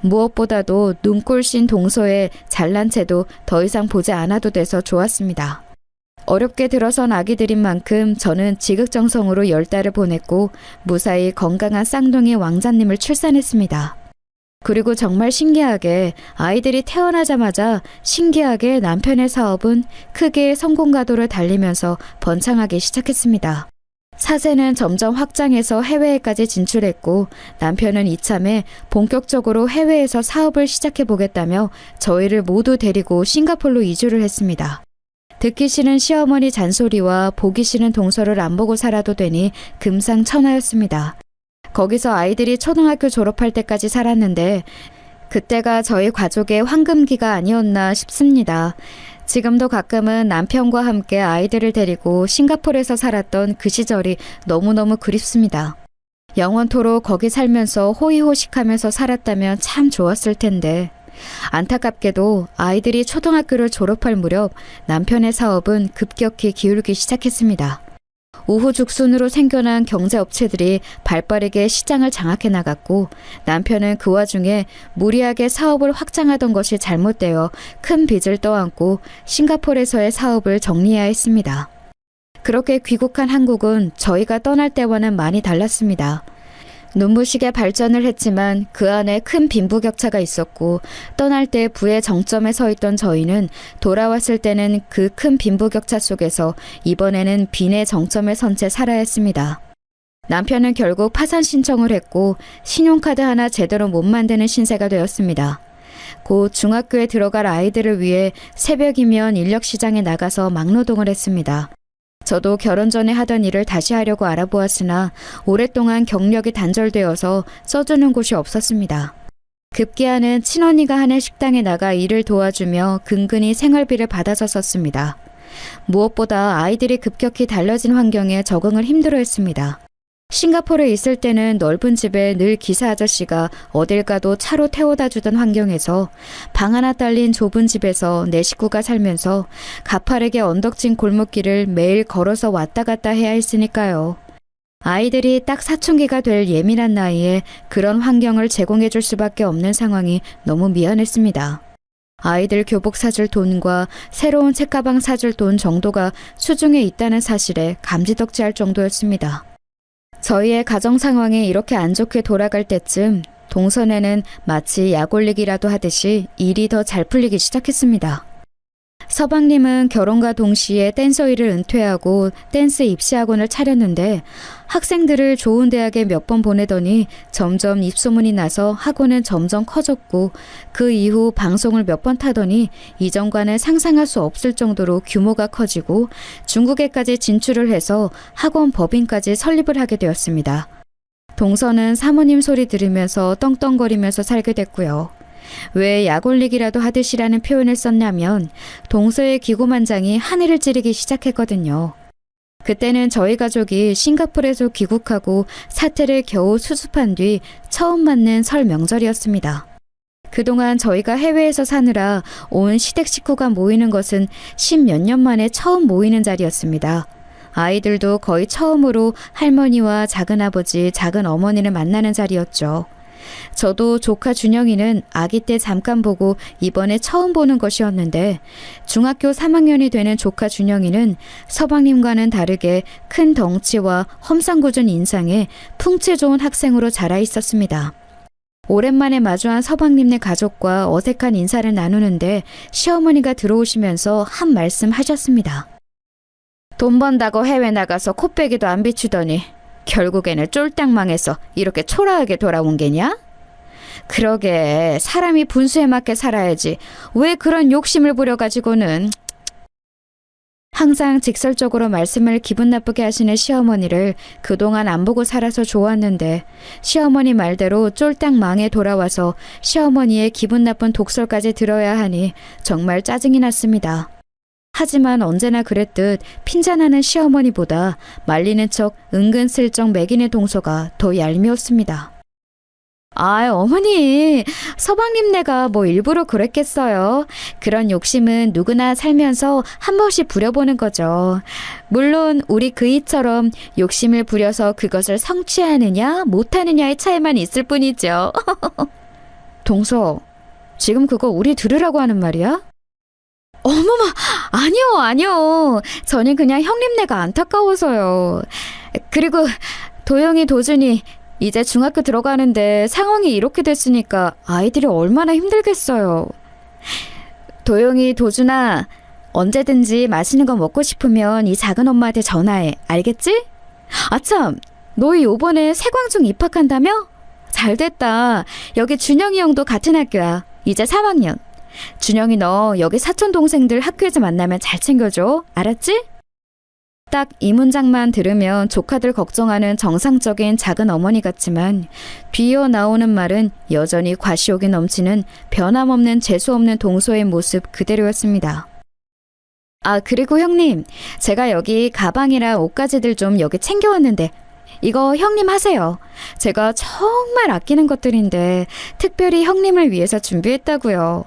Speaker 2: 무엇보다도 눈꼴신 동서에 잘난 채도 더 이상 보지 않아도 돼서 좋았습니다. 어렵게 들어선 아기들인 만큼 저는 지극정성으로 10달을 보냈고 무사히 건강한 쌍둥이 왕자님을 출산했습니다. 그리고 정말 신기하게 아이들이 태어나자마자 신기하게 남편의 사업은 크게 성공 가도를 달리면서 번창하기 시작했습니다. 사세는 점점 확장해서 해외에까지 진출했고 남편은 이참에 본격적으로 해외에서 사업을 시작해보겠다며 저희를 모두 데리고 싱가포르로 이주를 했습니다. 듣기 싫은 시어머니 잔소리와 보기 싫은 동서를 안 보고 살아도 되니 금상첨화였습니다. 거기서 아이들이 초등학교 졸업할 때까지 살았는데 그때가 저희 가족의 황금기가 아니었나 싶습니다. 지금도 가끔은 남편과 함께 아이들을 데리고 싱가포르에서 살았던 그 시절이 너무너무 그립습니다. 영원토록 거기 살면서 호의호식하면서 살았다면 참 좋았을 텐데 안타깝게도 아이들이 초등학교를 졸업할 무렵 남편의 사업은 급격히 기울기 시작했습니다. 우후죽순으로 생겨난 경제업체들이 발빠르게 시장을 장악해 나갔고 남편은 그 와중에 무리하게 사업을 확장하던 것이 잘못되어 큰 빚을 떠안고 싱가포르에서의 사업을 정리해야 했습니다. 그렇게 귀국한 한국은 저희가 떠날 때와는 많이 달랐습니다. 눈부시게 발전을 했지만 그 안에 큰 빈부격차가 있었고 떠날 때 부의 정점에 서 있던 저희는 돌아왔을 때는 그 큰 빈부격차 속에서 이번에는 빈의 정점에 선 채 살아야 했습니다. 남편은 결국 파산 신청을 했고 신용카드 하나 제대로 못 만드는 신세가 되었습니다. 곧 중학교에 들어갈 아이들을 위해 새벽이면 인력시장에 나가서 막노동을 했습니다. 저도 결혼 전에 하던 일을 다시 하려고 알아보았으나 오랫동안 경력이 단절되어서 써주는 곳이 없었습니다. 급기야는 친언니가 하는 식당에 나가 일을 도와주며 근근히 생활비를 받아서 썼습니다. 무엇보다 아이들이 급격히 달라진 환경에 적응을 힘들어했습니다. 싱가포르에 있을 때는 넓은 집에 늘 기사 아저씨가 어딜 가도 차로 태워다 주던 환경에서 방 하나 딸린 좁은 집에서 내 식구가 살면서 가파르게 언덕진 골목길을 매일 걸어서 왔다 갔다 해야 했으니까요. 아이들이 딱 사춘기가 될 예민한 나이에 그런 환경을 제공해 줄 수밖에 없는 상황이 너무 미안했습니다. 아이들 교복 사줄 돈과 새로운 책가방 사줄 돈 정도가 수중에 있다는 사실에 감지덕지할 정도였습니다. 저희의 가정 상황이 이렇게 안 좋게 돌아갈 때쯤 동선에는 마치 약 올리기라도 하듯이 일이 더 잘 풀리기 시작했습니다. 서방님은 결혼과 동시에 댄서 일을 은퇴하고 댄스 입시학원을 차렸는데 학생들을 좋은 대학에 몇 번 보내더니 점점 입소문이 나서 학원은 점점 커졌고 그 이후 방송을 몇 번 타더니 이전과는 상상할 수 없을 정도로 규모가 커지고 중국에까지 진출을 해서 학원 법인까지 설립을 하게 되었습니다. 동서는 사모님 소리 들으면서 떵떵거리면서 살게 됐고요. 왜 약올리기라도 하듯이라는 표현을 썼냐면 동서의 기고만장이 하늘을 찌르기 시작했거든요. 그때는 저희 가족이 싱가포르에서 귀국하고 사태를 겨우 수습한 뒤 처음 맞는 설 명절이었습니다. 그동안 저희가 해외에서 사느라 온 시댁 식구가 모이는 것은 10몇 년 만에 처음 모이는 자리였습니다. 아이들도 거의 처음으로 할머니와 작은아버지, 작은어머니를 만나는 자리였죠. 저도 조카 준영이는 아기 때 잠깐 보고 이번에 처음 보는 것이었는데 중학교 3학년이 되는 조카 준영이는 서방님과는 다르게 큰 덩치와 험상궂은 인상에 풍채 좋은 학생으로 자라 있었습니다. 오랜만에 마주한 서방님네 가족과 어색한 인사를 나누는데 시어머니가 들어오시면서 한 말씀 하셨습니다. 돈 번다고 해외 나가서 코빼기도 안 비추더니 결국에는 쫄딱 망해서 이렇게 초라하게 돌아온 게냐? 그러게 사람이 분수에 맞게 살아야지 왜 그런 욕심을 부려가지고는. 항상 직설적으로 말씀을 기분 나쁘게 하시는 시어머니를 그동안 안 보고 살아서 좋았는데 시어머니 말대로 쫄딱 망해 돌아와서 시어머니의 기분 나쁜 독설까지 들어야 하니 정말 짜증이 났습니다. 하지만 언제나 그랬듯 핀잔하는 시어머니보다 말리는 척 은근슬쩍 매기는 동서가 더 얄미웠습니다. 아, 어머니, 서방님네가 뭐 일부러 그랬겠어요. 그런 욕심은 누구나 살면서 한 번씩 부려보는 거죠. 물론 우리 그이처럼 욕심을 부려서 그것을 성취하느냐 못하느냐의 차이만 있을 뿐이죠. 동서, 지금 그거 우리 들으라고 하는 말이야? 어머마, 아니요. 저는 그냥 형님네가 안타까워서요. 그리고 도영이, 도준이 이제 중학교 들어가는데 상황이 이렇게 됐으니까 아이들이 얼마나 힘들겠어요. 도영이, 도준아, 언제든지 맛있는 거 먹고 싶으면 이 작은 엄마한테 전화해. 알겠지? 아참, 너희 요번에 세광중 입학한다며? 잘됐다. 여기 준영이 형도 같은 학교야. 이제 3학년. 준영이 너 여기 사촌 동생들 학교에서 만나면 잘 챙겨줘. 알았지? 딱 이 문장만 들으면 조카들 걱정하는 정상적인 작은 어머니 같지만 뒤이어 나오는 말은 여전히 과시욕이 넘치는 변함없는 재수없는 동서의 모습 그대로였습니다. 아, 그리고 형님, 제가 여기 가방이랑 옷가지들 좀 여기 챙겨왔는데 이거 형님 하세요. 제가 정말 아끼는 것들인데 특별히 형님을 위해서 준비했다고요.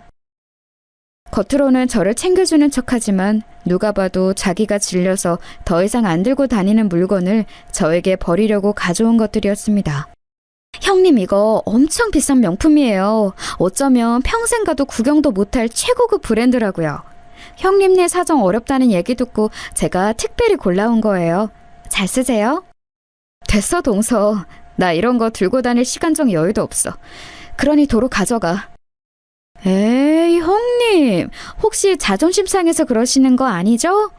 Speaker 2: 겉으로는 저를 챙겨주는 척하지만 누가 봐도 자기가 질려서 더 이상 안 들고 다니는 물건을 저에게 버리려고 가져온 것들이었습니다. 형님, 이거 엄청 비싼 명품이에요. 어쩌면 평생 가도 구경도 못할 최고급 브랜드라고요. 형님네 사정 어렵다는 얘기 듣고 제가 특별히 골라온 거예요. 잘 쓰세요. 됐어, 동서. 나 이런 거 들고 다닐 시간적 여유도 없어. 그러니 도로 가져가. 에이, 형님. 혹시 자존심 상해서 그러시는 거 아니죠?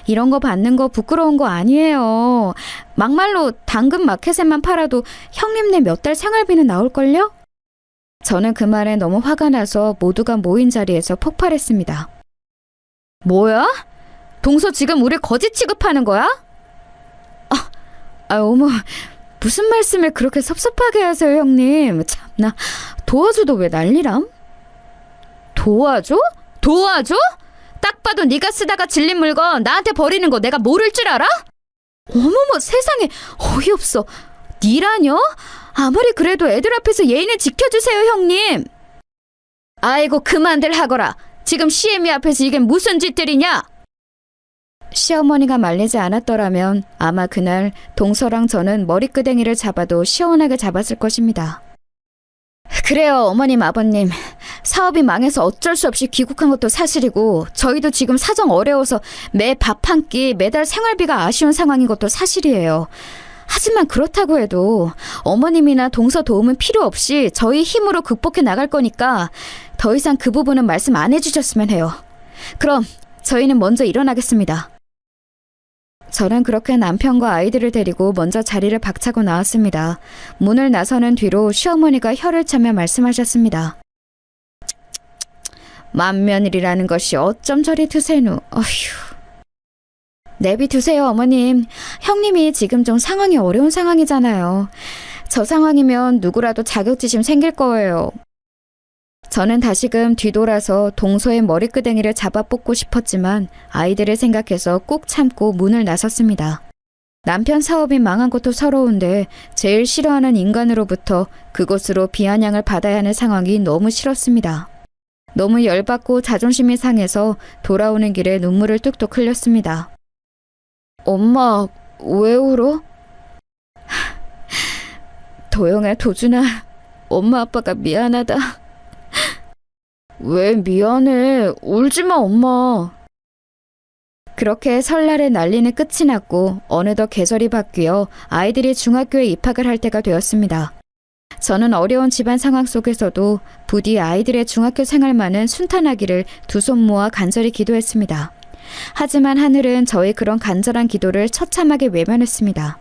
Speaker 2: 이런 거 받는 거 부끄러운 거 아니에요. 막말로 당근 마켓에만 팔아도 형님네 몇 달 생활비는 나올걸요? 저는 그 말에 너무 화가 나서 모두가 모인 자리에서 폭발했습니다. 뭐야? 동서 지금 우리 거지 취급하는 거야? 어머, 무슨 말씀을 그렇게 섭섭하게 하세요, 형님. 참나, 도와줘도 왜 난리람? 도와줘? 도와줘? 딱 봐도 네가 쓰다가 질린 물건 나한테 버리는 거 내가 모를 줄 알아? 어머머, 세상에, 어이없어. 니라뇨? 아무리 그래도 애들 앞에서 예의는 지켜주세요, 형님. 아이고, 그만들 하거라. 지금 시애미 앞에서 이게 무슨 짓들이냐? 시어머니가 말리지 않았더라면 아마 그날 동서랑 저는 머리끄댕이를 잡아도 시원하게 잡았을 것입니다. 그래요, 어머님, 아버님. 사업이 망해서 어쩔 수 없이 귀국한 것도 사실이고 저희도 지금 사정 어려워서 매 밥 한 끼, 매달 생활비가 아쉬운 상황인 것도 사실이에요. 하지만 그렇다고 해도 어머님이나 동서 도움은 필요 없이 저희 힘으로 극복해 나갈 거니까 더 이상 그 부분은 말씀 안 해주셨으면 해요. 그럼 저희는 먼저 일어나겠습니다. 저는 그렇게 남편과 아이들을 데리고 먼저 자리를 박차고 나왔습니다. 문을 나서는 뒤로 시어머니가 혀를 차며 말씀하셨습니다. 만면일이라는 것이 어쩜 저리 드세누. 어휴. 내비두세요, 어머님. 형님이 지금 좀 상황이 어려운 상황이잖아요. 저 상황이면 누구라도 자격지심 생길 거예요. 저는 다시금 뒤돌아서 동서의 머리끄댕이를 잡아 뽑고 싶었지만 아이들을 생각해서 꾹 참고 문을 나섰습니다. 남편 사업이 망한 것도 서러운데 제일 싫어하는 인간으로부터 그것으로 비아냥을 받아야 하는 상황이 너무 싫었습니다. 너무 열받고 자존심이 상해서 돌아오는 길에 눈물을 뚝뚝 흘렸습니다. 엄마, 왜 울어? 도영아, 도준아, 엄마 아빠가 미안하다. 왜 미안해? 울지마, 엄마. 그렇게 설날의 난리는 끝이 났고 어느덧 계절이 바뀌어 아이들이 중학교에 입학을 할 때가 되었습니다. 저는 어려운 집안 상황 속에서도 부디 아이들의 중학교 생활만은 순탄하기를 두 손 모아 간절히 기도했습니다. 하지만 하늘은 저의 그런 간절한 기도를 처참하게 외면했습니다.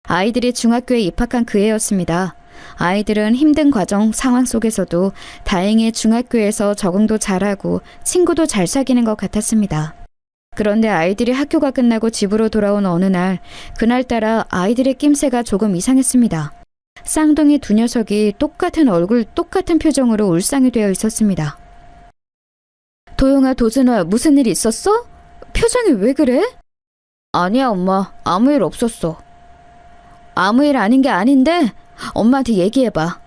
Speaker 2: 아이들이 중학교에 입학한 그 해였습니다. 아이들은 힘든 과정 상황 속에서도 다행히 중학교에서 적응도 잘하고 친구도 잘 사귀는 것 같았습니다. 그런데 아이들이 학교가 끝나고 집으로 돌아온 어느 날, 그날따라 아이들의 낌새가 조금 이상했습니다. 쌍둥이 두 녀석이 똑같은 얼굴, 똑같은 표정으로 울상이 되어 있었습니다. 도영아, 도준아, 무슨 일 있었어? 표정이 왜 그래? 아니야, 엄마. 아무 일 없었어. 아무 일 아닌 게 아닌데 엄마한테 얘기해봐.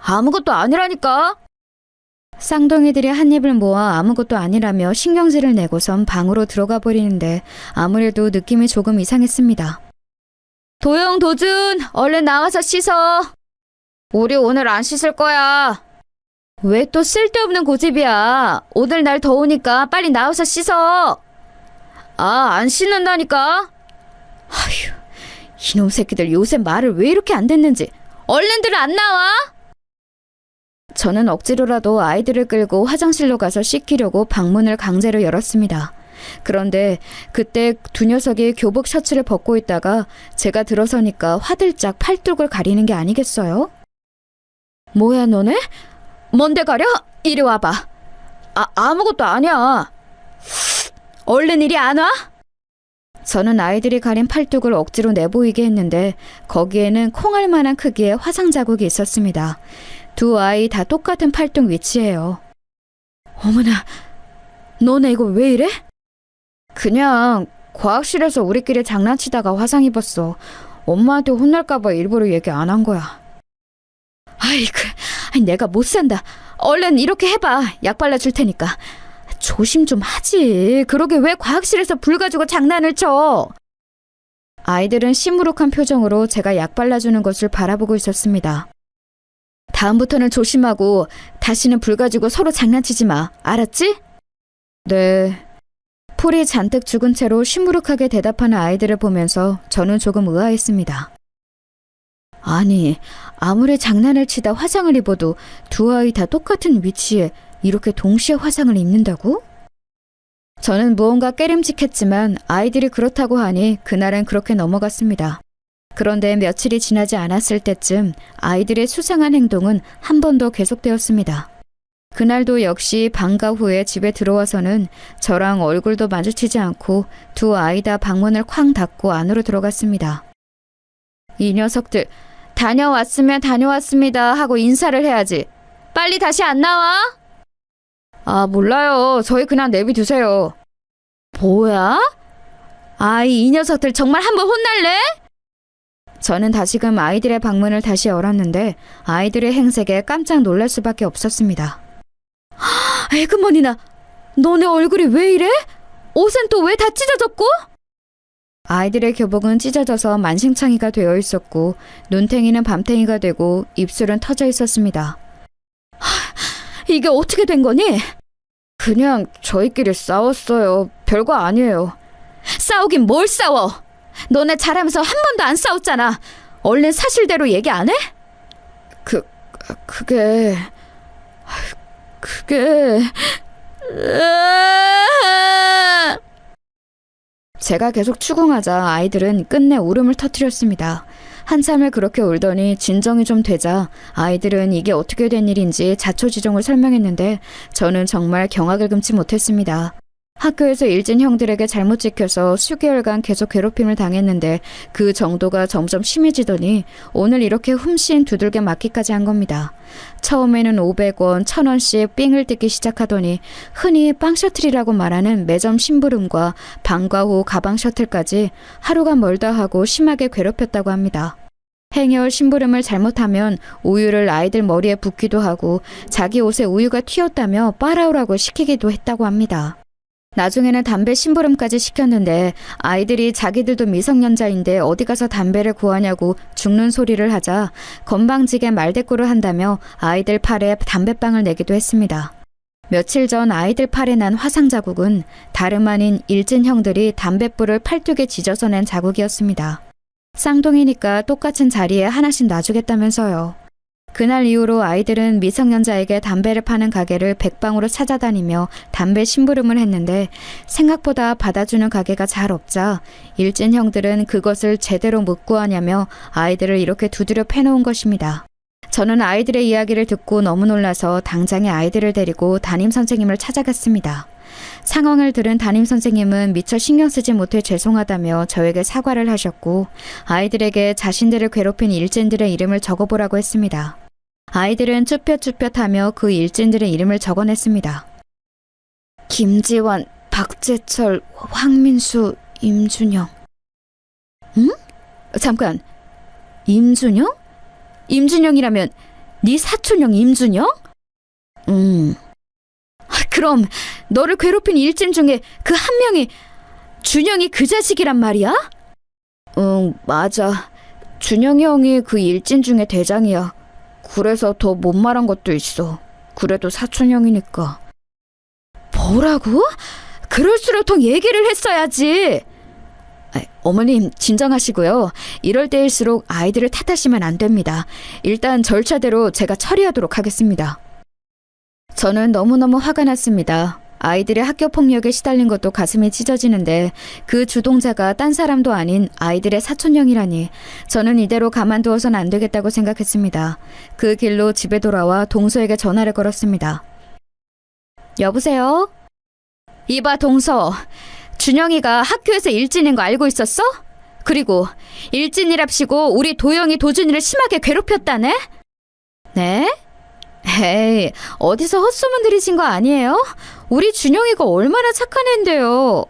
Speaker 2: 아무것도 아니라니까. 쌍둥이들이 한 입을 모아 아무것도 아니라며 신경질을 내고선 방으로 들어가 버리는데 아무래도 느낌이 조금 이상했습니다. 도영, 도준, 얼른 나와서 씻어. 우리 오늘 안 씻을 거야. 왜 또 쓸데없는 고집이야. 오늘 날 더우니까 빨리 나와서 씻어. 안 씻는다니까. 아휴, 이놈 새끼들 요새 말을 왜 이렇게 안 듣는지. 얼른들 안 나와? 저는 억지로라도 아이들을 끌고 화장실로 가서 씻기려고 방문을 강제로 열었습니다. 그런데 그때 두 녀석이 교복 셔츠를 벗고 있다가 제가 들어서니까 화들짝 팔뚝을 가리는 게 아니겠어요? 뭐야, 너네? 뭔데 가려? 이리 와봐. 아무것도 아니야. 얼른 이리 안 와? 저는 아이들이 가린 팔뚝을 억지로 내보이게 했는데 거기에는 콩알만한 크기의 화상 자국이 있었습니다. 두 아이 다 똑같은 팔뚝 위치예요. 어머나, 너네 이거 왜 이래? 그냥 과학실에서 우리끼리 장난치다가 화상 입었어. 엄마한테 혼날까봐 일부러 얘기 안 한 거야. 내가 못 산다. 얼른 이렇게 해봐. 약 발라줄 테니까. 조심 좀 하지. 그러게 왜 과학실에서 불 가지고 장난을 쳐? 아이들은 시무룩한 표정으로 제가 약 발라주는 것을 바라보고 있었습니다. 다음부터는 조심하고 다시는 불 가지고 서로 장난치지 마. 알았지? 네. 풀이 잔뜩 죽은 채로 시무룩하게 대답하는 아이들을 보면서 저는 조금 의아했습니다. 아니, 아무리 장난을 치다 화상을 입어도 두 아이 다 똑같은 위치에 이렇게 동시에 화상을 입는다고? 저는 무언가 깨름직했지만 아이들이 그렇다고 하니 그날은 그렇게 넘어갔습니다. 그런데 며칠이 지나지 않았을 때쯤 아이들의 수상한 행동은 한 번 더 계속되었습니다. 그날도 역시 방과 후에 집에 들어와서는 저랑 얼굴도 마주치지 않고 두 아이 다 방문을 쾅 닫고 안으로 들어갔습니다. 이 녀석들, 다녀왔으면 다녀왔습니다 하고 인사를 해야지. 빨리 다시 안 나와? 몰라요. 저희 그냥 내비두세요. 뭐야? 이 녀석들 정말 한번 혼날래? 저는 다시금 아이들의 방문을 다시 열었는데 아이들의 행색에 깜짝 놀랄 수밖에 없었습니다. 에그머니나, 너네 얼굴이 왜 이래? 옷은 또 왜 다 찢어졌고? 아이들의 교복은 찢어져서 만신창이가 되어 있었고 눈탱이는 밤탱이가 되고 입술은 터져 있었습니다. 이게 어떻게 된 거니? 그냥 저희끼리 싸웠어요. 별거 아니에요. 싸우긴 뭘 싸워? 너네 잘하면서 한 번도 안 싸웠잖아. 얼른 사실대로 얘기 안 해? 그게... 제가 계속 추궁하자 아이들은 끝내 울음을 터뜨렸습니다. 한참을 그렇게 울더니 진정이 좀 되자 아이들은 이게 어떻게 된 일인지 자초지종을 설명했는데 저는 정말 경악을 금치 못했습니다. 학교에서 일진 형들에게 잘못 찍혀서 수개월간 계속 괴롭힘을 당했는데 그 정도가 점점 심해지더니 오늘 이렇게 훔씬 두들겨 맞기까지 한 겁니다. 처음에는 500원, 1000원씩 삥을 뜯기 시작하더니 흔히 빵 셔틀이라고 말하는 매점 심부름과 방과 후 가방 셔틀까지 하루가 멀다 하고 심하게 괴롭혔다고 합니다. 행여 심부름을 잘못하면 우유를 아이들 머리에 붓기도 하고 자기 옷에 우유가 튀었다며 빨아오라고 시키기도 했다고 합니다. 나중에는 담배 심부름까지 시켰는데 아이들이 자기들도 미성년자인데 어디 가서 담배를 구하냐고 죽는 소리를 하자 건방지게 말대꾸를 한다며 아이들 팔에 담배빵을 내기도 했습니다. 며칠 전 아이들 팔에 난 화상 자국은 다름 아닌 일진 형들이 담뱃불을 팔뚝에 지져서 낸 자국이었습니다. 쌍둥이니까 똑같은 자리에 하나씩 놔주겠다면서요. 그날 이후로 아이들은 미성년자에게 담배를 파는 가게를 백방으로 찾아다니며 담배 심부름을 했는데 생각보다 받아주는 가게가 잘 없자 일진 형들은 그것을 제대로 못 구하냐며 아이들을 이렇게 두드려 패놓은 것입니다. 저는 아이들의 이야기를 듣고 너무 놀라서 당장에 아이들을 데리고 담임선생님을 찾아갔습니다. 상황을 들은 담임선생님은 미처 신경 쓰지 못해 죄송하다며 저에게 사과를 하셨고 아이들에게 자신들을 괴롭힌 일진들의 이름을 적어보라고 했습니다. 아이들은 쭈뼛쭈뼛하며 그 일진들의 이름을 적어냈습니다. 김지환, 박재철, 황민수, 임준영. 응? 잠깐, 임준영? 임준영이라면 네 사촌형 임준영? 그럼 너를 괴롭힌 일진 중에 그 한 명이 준영이 그 자식이란 말이야? 응, 맞아. 준영이 형이 그 일진 중에 대장이야. 그래서 더 못 말한 것도 있어. 그래도 사촌형이니까. 뭐라고? 그럴수록 더 얘기를 했어야지. 어머님 진정하시고요. 이럴 때일수록 아이들을 탓하시면 안 됩니다. 일단 절차대로 제가 처리하도록 하겠습니다. 저는 너무너무 화가 났습니다. 아이들의 학교 폭력에 시달린 것도 가슴이 찢어지는데 그 주동자가 딴 사람도 아닌 아이들의 사촌형이라니 저는 이대로 가만두어선 안 되겠다고 생각했습니다. 그 길로 집에 돌아와 동서에게 전화를 걸었습니다. 여보세요? 이봐 동서, 준영이가 학교에서 일진인 거 알고 있었어? 그리고 일진이랍시고 우리 도영이 도준이를 심하게 괴롭혔다네? 네? 에이, 어디서 헛소문 들이신 거 아니에요? 우리 준영이가 얼마나 착한 앤데요.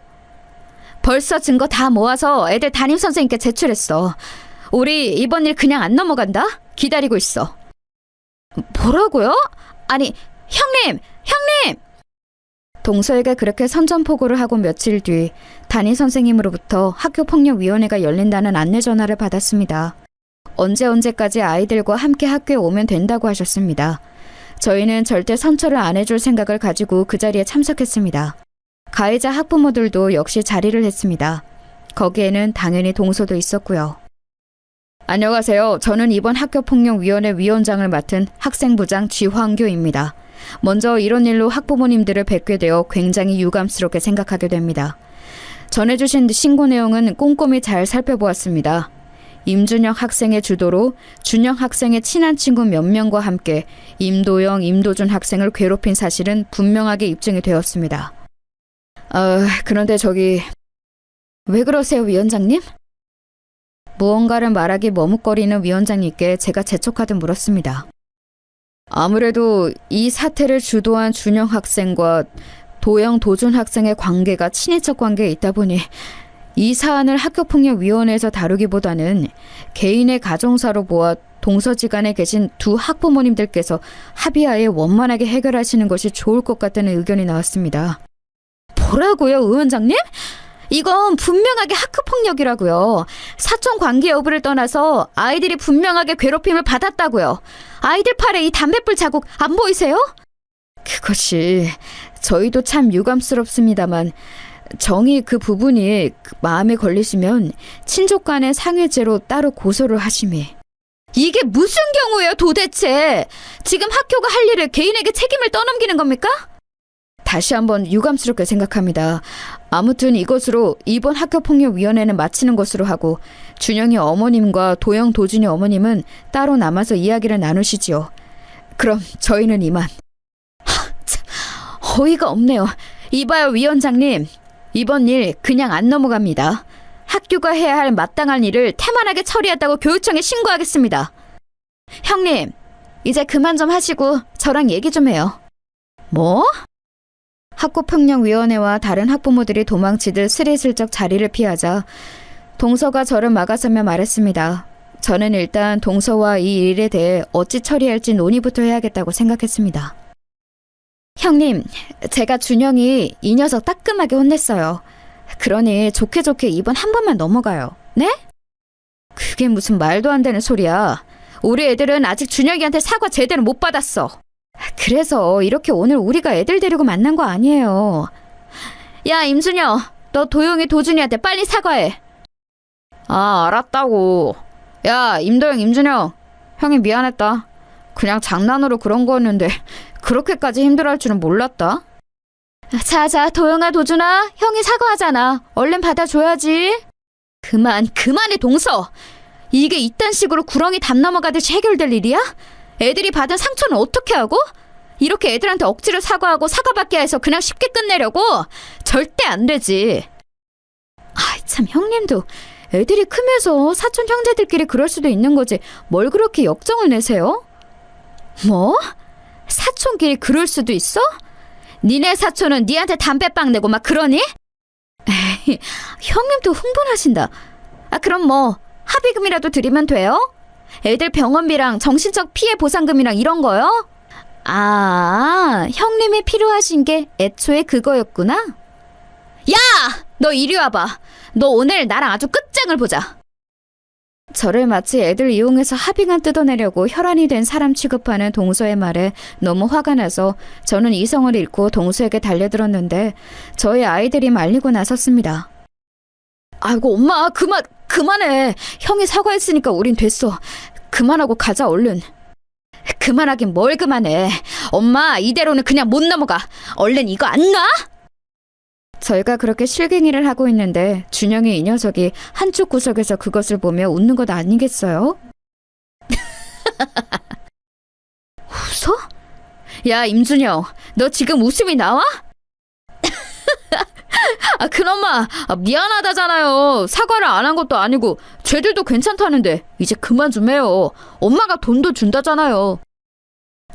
Speaker 2: 벌써 증거 다 모아서 애들 담임선생님께 제출했어. 우리 이번 일 그냥 안 넘어간다? 기다리고 있어. 뭐라고요? 아니, 형님! 동서에게 그렇게 선전포고를 하고 며칠 뒤 담임선생님으로부터 학교폭력위원회가 열린다는 안내 전화를 받았습니다. 언제까지 아이들과 함께 학교에 오면 된다고 하셨습니다. 저희는 절대 선처를 안 해줄 생각을 가지고 그 자리에 참석했습니다. 가해자 학부모들도 역시 자리를 했습니다. 거기에는 당연히 동서도 있었고요. 안녕하세요. 저는 이번 학교폭력위원회 위원장을 맡은 학생부장 쥐황교입니다. 먼저 이런 일로 학부모님들을 뵙게 되어 굉장히 유감스럽게 생각하게 됩니다. 전해주신 신고 내용은 꼼꼼히 잘 살펴보았습니다. 임준혁 학생의 주도로 준혁 학생의 친한 친구 몇 명과 함께 임도영, 임도준 학생을 괴롭힌 사실은 분명하게 입증이 되었습니다. 그런데 왜 그러세요, 위원장님? 무언가를 말하기 머뭇거리는 위원장님께 제가 재촉하듯 물었습니다. 아무래도 이 사태를 주도한 준혁 학생과 도영, 도준 학생의 관계가 친인척 관계에 있다 보니 이 사안을 학교폭력위원회에서 다루기보다는 개인의 가정사로 보아 동서지간에 계신 두 학부모님들께서 합의하에 원만하게 해결하시는 것이 좋을 것 같다는 의견이 나왔습니다. 뭐라고요, 위원장님? 이건 분명하게 학교폭력이라고요. 사촌 관계 여부를 떠나서 아이들이 분명하게 괴롭힘을 받았다고요. 아이들 팔에 이 담뱃불 자국 안 보이세요? 그것이 저희도 참 유감스럽습니다만 정이 그 부분이 마음에 걸리시면 친족 간의 상해죄로 따로 고소를 하심이. 이게 무슨 경우예요 도대체? 지금 학교가 할 일을 개인에게 책임을 떠넘기는 겁니까? 다시 한번 유감스럽게 생각합니다. 아무튼 이것으로 이번 학교폭력위원회는 마치는 것으로 하고 준영이 어머님과 도영, 도준이 어머님은 따로 남아서 이야기를 나누시지요. 그럼 저희는 이만. 참, 어이가 없네요. 이봐요 위원장님. 이번 일 그냥 안 넘어갑니다. 학교가 해야 할 마땅한 일을 태만하게 처리했다고 교육청에 신고하겠습니다. 형님, 이제 그만 좀 하시고 저랑 얘기 좀 해요. 뭐? 학교폭력위원회와 다른 학부모들이 도망치듯 스리슬쩍 자리를 피하자 동서가 저를 막아서며 말했습니다. 저는 일단 동서와 이 일에 대해 어찌 처리할지 논의부터 해야겠다고 생각했습니다. 형님, 제가 준영이 이 녀석 따끔하게 혼냈어요. 그러니 좋게 이번 한 번만 넘어가요. 네? 그게 무슨 말도 안 되는 소리야. 우리 애들은 아직 준혁이한테 사과 제대로 못 받았어. 그래서 이렇게 오늘 우리가 애들 데리고 만난 거 아니에요. 야, 임준혁, 너 도영이 도준이한테 빨리 사과해. 아, 알았다고. 야, 임도영, 임준혁, 형이 미안했다. 그냥 장난으로 그런 거였는데 그렇게까지 힘들어할 줄은 몰랐다. 자, 도영아, 도준아, 형이 사과하잖아. 얼른 받아줘야지. 그만해, 동서. 이게 이딴 식으로 구렁이 담 넘어가듯이 해결될 일이야? 애들이 받은 상처는 어떻게 하고? 이렇게 애들한테 억지로 사과하고 사과받게 해서 그냥 쉽게 끝내려고? 절대 안 되지. 아이 참, 형님도 애들이 크면서 사촌 형제들끼리 그럴 수도 있는 거지 뭘 그렇게 역정을 내세요? 뭐? 사촌끼리 그럴 수도 있어? 니네 사촌은 니한테 담배빵 내고 막 그러니? 에이, 형님도 흥분하신다. 그럼 뭐 합의금이라도 드리면 돼요? 애들 병원비랑 정신적 피해 보상금이랑 이런 거요? 형님이 필요하신 게 애초에 그거였구나? 야! 너 이리 와봐. 너 오늘 나랑 아주 끝장을 보자. 저를 마치 애들 이용해서 합의금 뜯어내려고 혈안이 된 사람 취급하는 동서의 말에 너무 화가 나서 저는 이성을 잃고 동서에게 달려들었는데 저희 아이들이 말리고 나섰습니다. 아이고 엄마, 그만해. 형이 사과했으니까 우린 됐어. 그만하고 가자 얼른. 그만하긴 뭘 그만해. 엄마, 이대로는 그냥 못 넘어가. 얼른 이거 안 놔? 저희가 그렇게 실갱이를 하고 있는데 준영이 이 녀석이 한쪽 구석에서 그것을 보며 웃는 것 아니겠어요? 웃어? 야, 임준영, 너 지금 웃음이 나와? 그놈아, 미안하다잖아요. 사과를 안 한 것도 아니고 쟤들도 괜찮다는데 이제 그만 좀 해요. 엄마가 돈도 준다잖아요.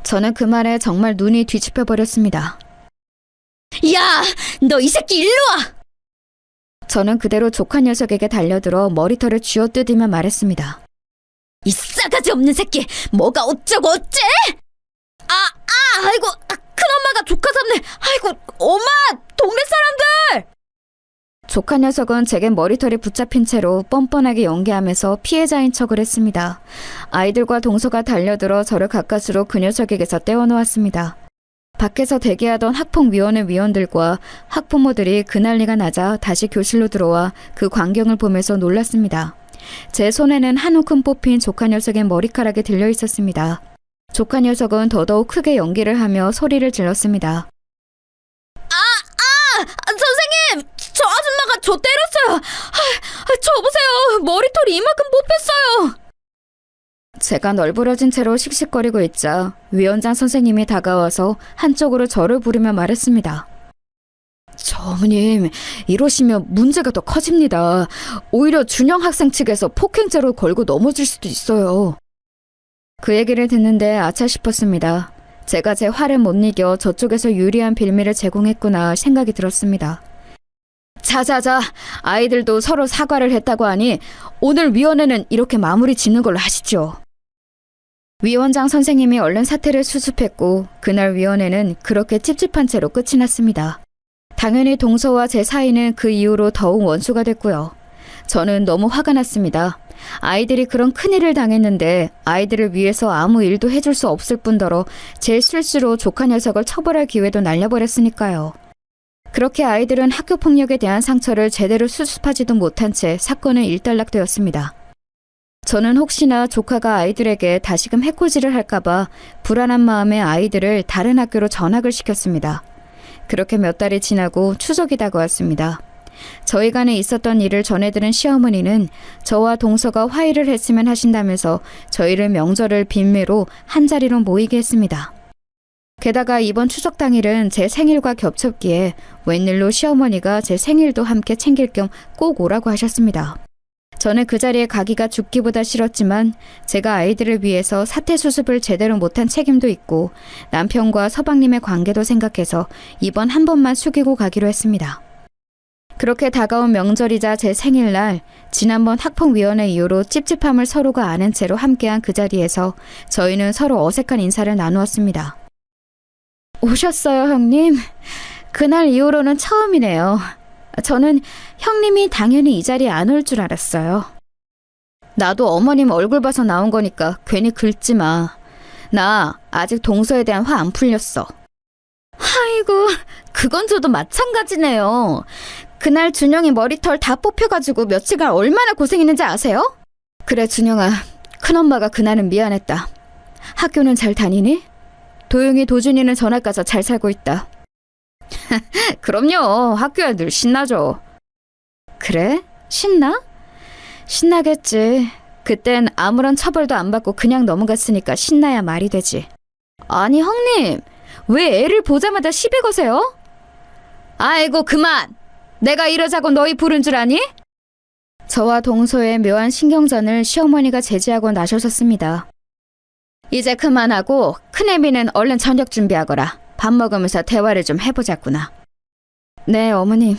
Speaker 2: 저는 그 말에 정말 눈이 뒤집혀 버렸습니다. 야, 너 이 새끼 일로 와! 저는 그대로 조카 녀석에게 달려들어 머리털을 쥐어뜯으며 말했습니다. 이 싸가지 없는 새끼! 뭐가 어쩌고 어째! 아이고, 큰엄마가 조카 잡네! 아이고, 엄마! 동네 사람들! 조카 녀석은 제게 머리털이 붙잡힌 채로 뻔뻔하게 연기하면서 피해자인 척을 했습니다. 아이들과 동서가 달려들어 저를 가까스로 그 녀석에게서 떼어놓았습니다. 밖에서 대기하던 학폭위원회 위원들과 학부모들이 그 난리가 나자 다시 교실로 들어와 그 광경을 보면서 놀랐습니다. 제 손에는 한 움큼 뽑힌 조카 녀석의 머리카락이 들려 있었습니다. 조카 녀석은 더더욱 크게 연기를 하며 소리를 질렀습니다. 선생님! 저 아줌마가 저 때렸어요! 저 보세요! 머리털이 이만큼 뽑혔어요! 제가 널브러진 채로 씩씩거리고 있자 위원장 선생님이 다가와서 한쪽으로 저를 부르며 말했습니다. 저 어머님, 이러시면 문제가 더 커집니다. 오히려 준영 학생 측에서 폭행죄로 걸고 넘어질 수도 있어요. 그 얘기를 듣는데 아차 싶었습니다. 제가 제 화를 못 이겨 저쪽에서 유리한 빌미를 제공했구나 생각이 들었습니다. 자자자, 아이들도 서로 사과를 했다고 하니 오늘 위원회는 이렇게 마무리 짓는 걸로 하시죠. 위원장 선생님이 얼른 사태를 수습했고 그날 위원회는 그렇게 찝찝한 채로 끝이 났습니다. 당연히 동서와 제 사이는 그 이후로 더욱 원수가 됐고요. 저는 너무 화가 났습니다. 아이들이 그런 큰일을 당했는데 아이들을 위해서 아무 일도 해줄 수 없을 뿐더러 제 실수로 조카 녀석을 처벌할 기회도 날려버렸으니까요. 그렇게 아이들은 학교폭력에 대한 상처를 제대로 수습하지도 못한 채 사건은 일단락되었습니다. 저는 혹시나 조카가 아이들에게 다시금 해코지를 할까봐 불안한 마음에 아이들을 다른 학교로 전학을 시켰습니다. 그렇게 몇 달이 지나고 추석이 다가왔습니다. 저희 간에 있었던 일을 전해들은 시어머니는 저와 동서가 화해를 했으면 하신다면서 저희를 명절을 빈매로 한자리로 모이게 했습니다. 게다가 이번 추석 당일은 제 생일과 겹쳤기에 웬일로 시어머니가 제 생일도 함께 챙길 겸 꼭 오라고 하셨습니다. 저는 그 자리에 가기가 죽기보다 싫었지만 제가 아이들을 위해서 사태 수습을 제대로 못한 책임도 있고 남편과 서방님의 관계도 생각해서 이번 한 번만 숙이고 가기로 했습니다. 그렇게 다가온 명절이자 제 생일날 지난번 학폭위원회 이후로 찝찝함을 서로가 아는 채로 함께한 그 자리에서 저희는 서로 어색한 인사를 나누었습니다. 오셨어요, 형님? 그날 이후로는 처음이네요. 저는 형님이 당연히 이 자리에 안 올 줄 알았어요. 나도 어머님 얼굴 봐서 나온 거니까 괜히 긁지 마. 나 아직 동서에 대한 화 안 풀렸어. 아이고, 그건 저도 마찬가지네요. 그날 준영이 머리털 다 뽑혀가지고 며칠간 얼마나 고생했는지 아세요? 그래, 준영아. 큰엄마가 그날은 미안했다. 학교는 잘 다니니? 도영이, 도준이는 전학 가서 잘 살고 있다. 그럼요. 학교 애들 신나죠. 그래? 신나? 신나겠지. 그땐 아무런 처벌도 안 받고 그냥 넘어갔으니까 신나야 말이 되지. 아니, 형님. 왜 애를 보자마자 시비 거세요? 아이고, 그만! 내가 이러자고 너희 부른 줄 아니? 저와 동서의 묘한 신경전을 시어머니가 제지하고 나서셨습니다. 이제 그만하고 큰애미는 얼른 저녁 준비하거라. 밥 먹으면서 대화를 좀 해보자꾸나. 네, 어머님.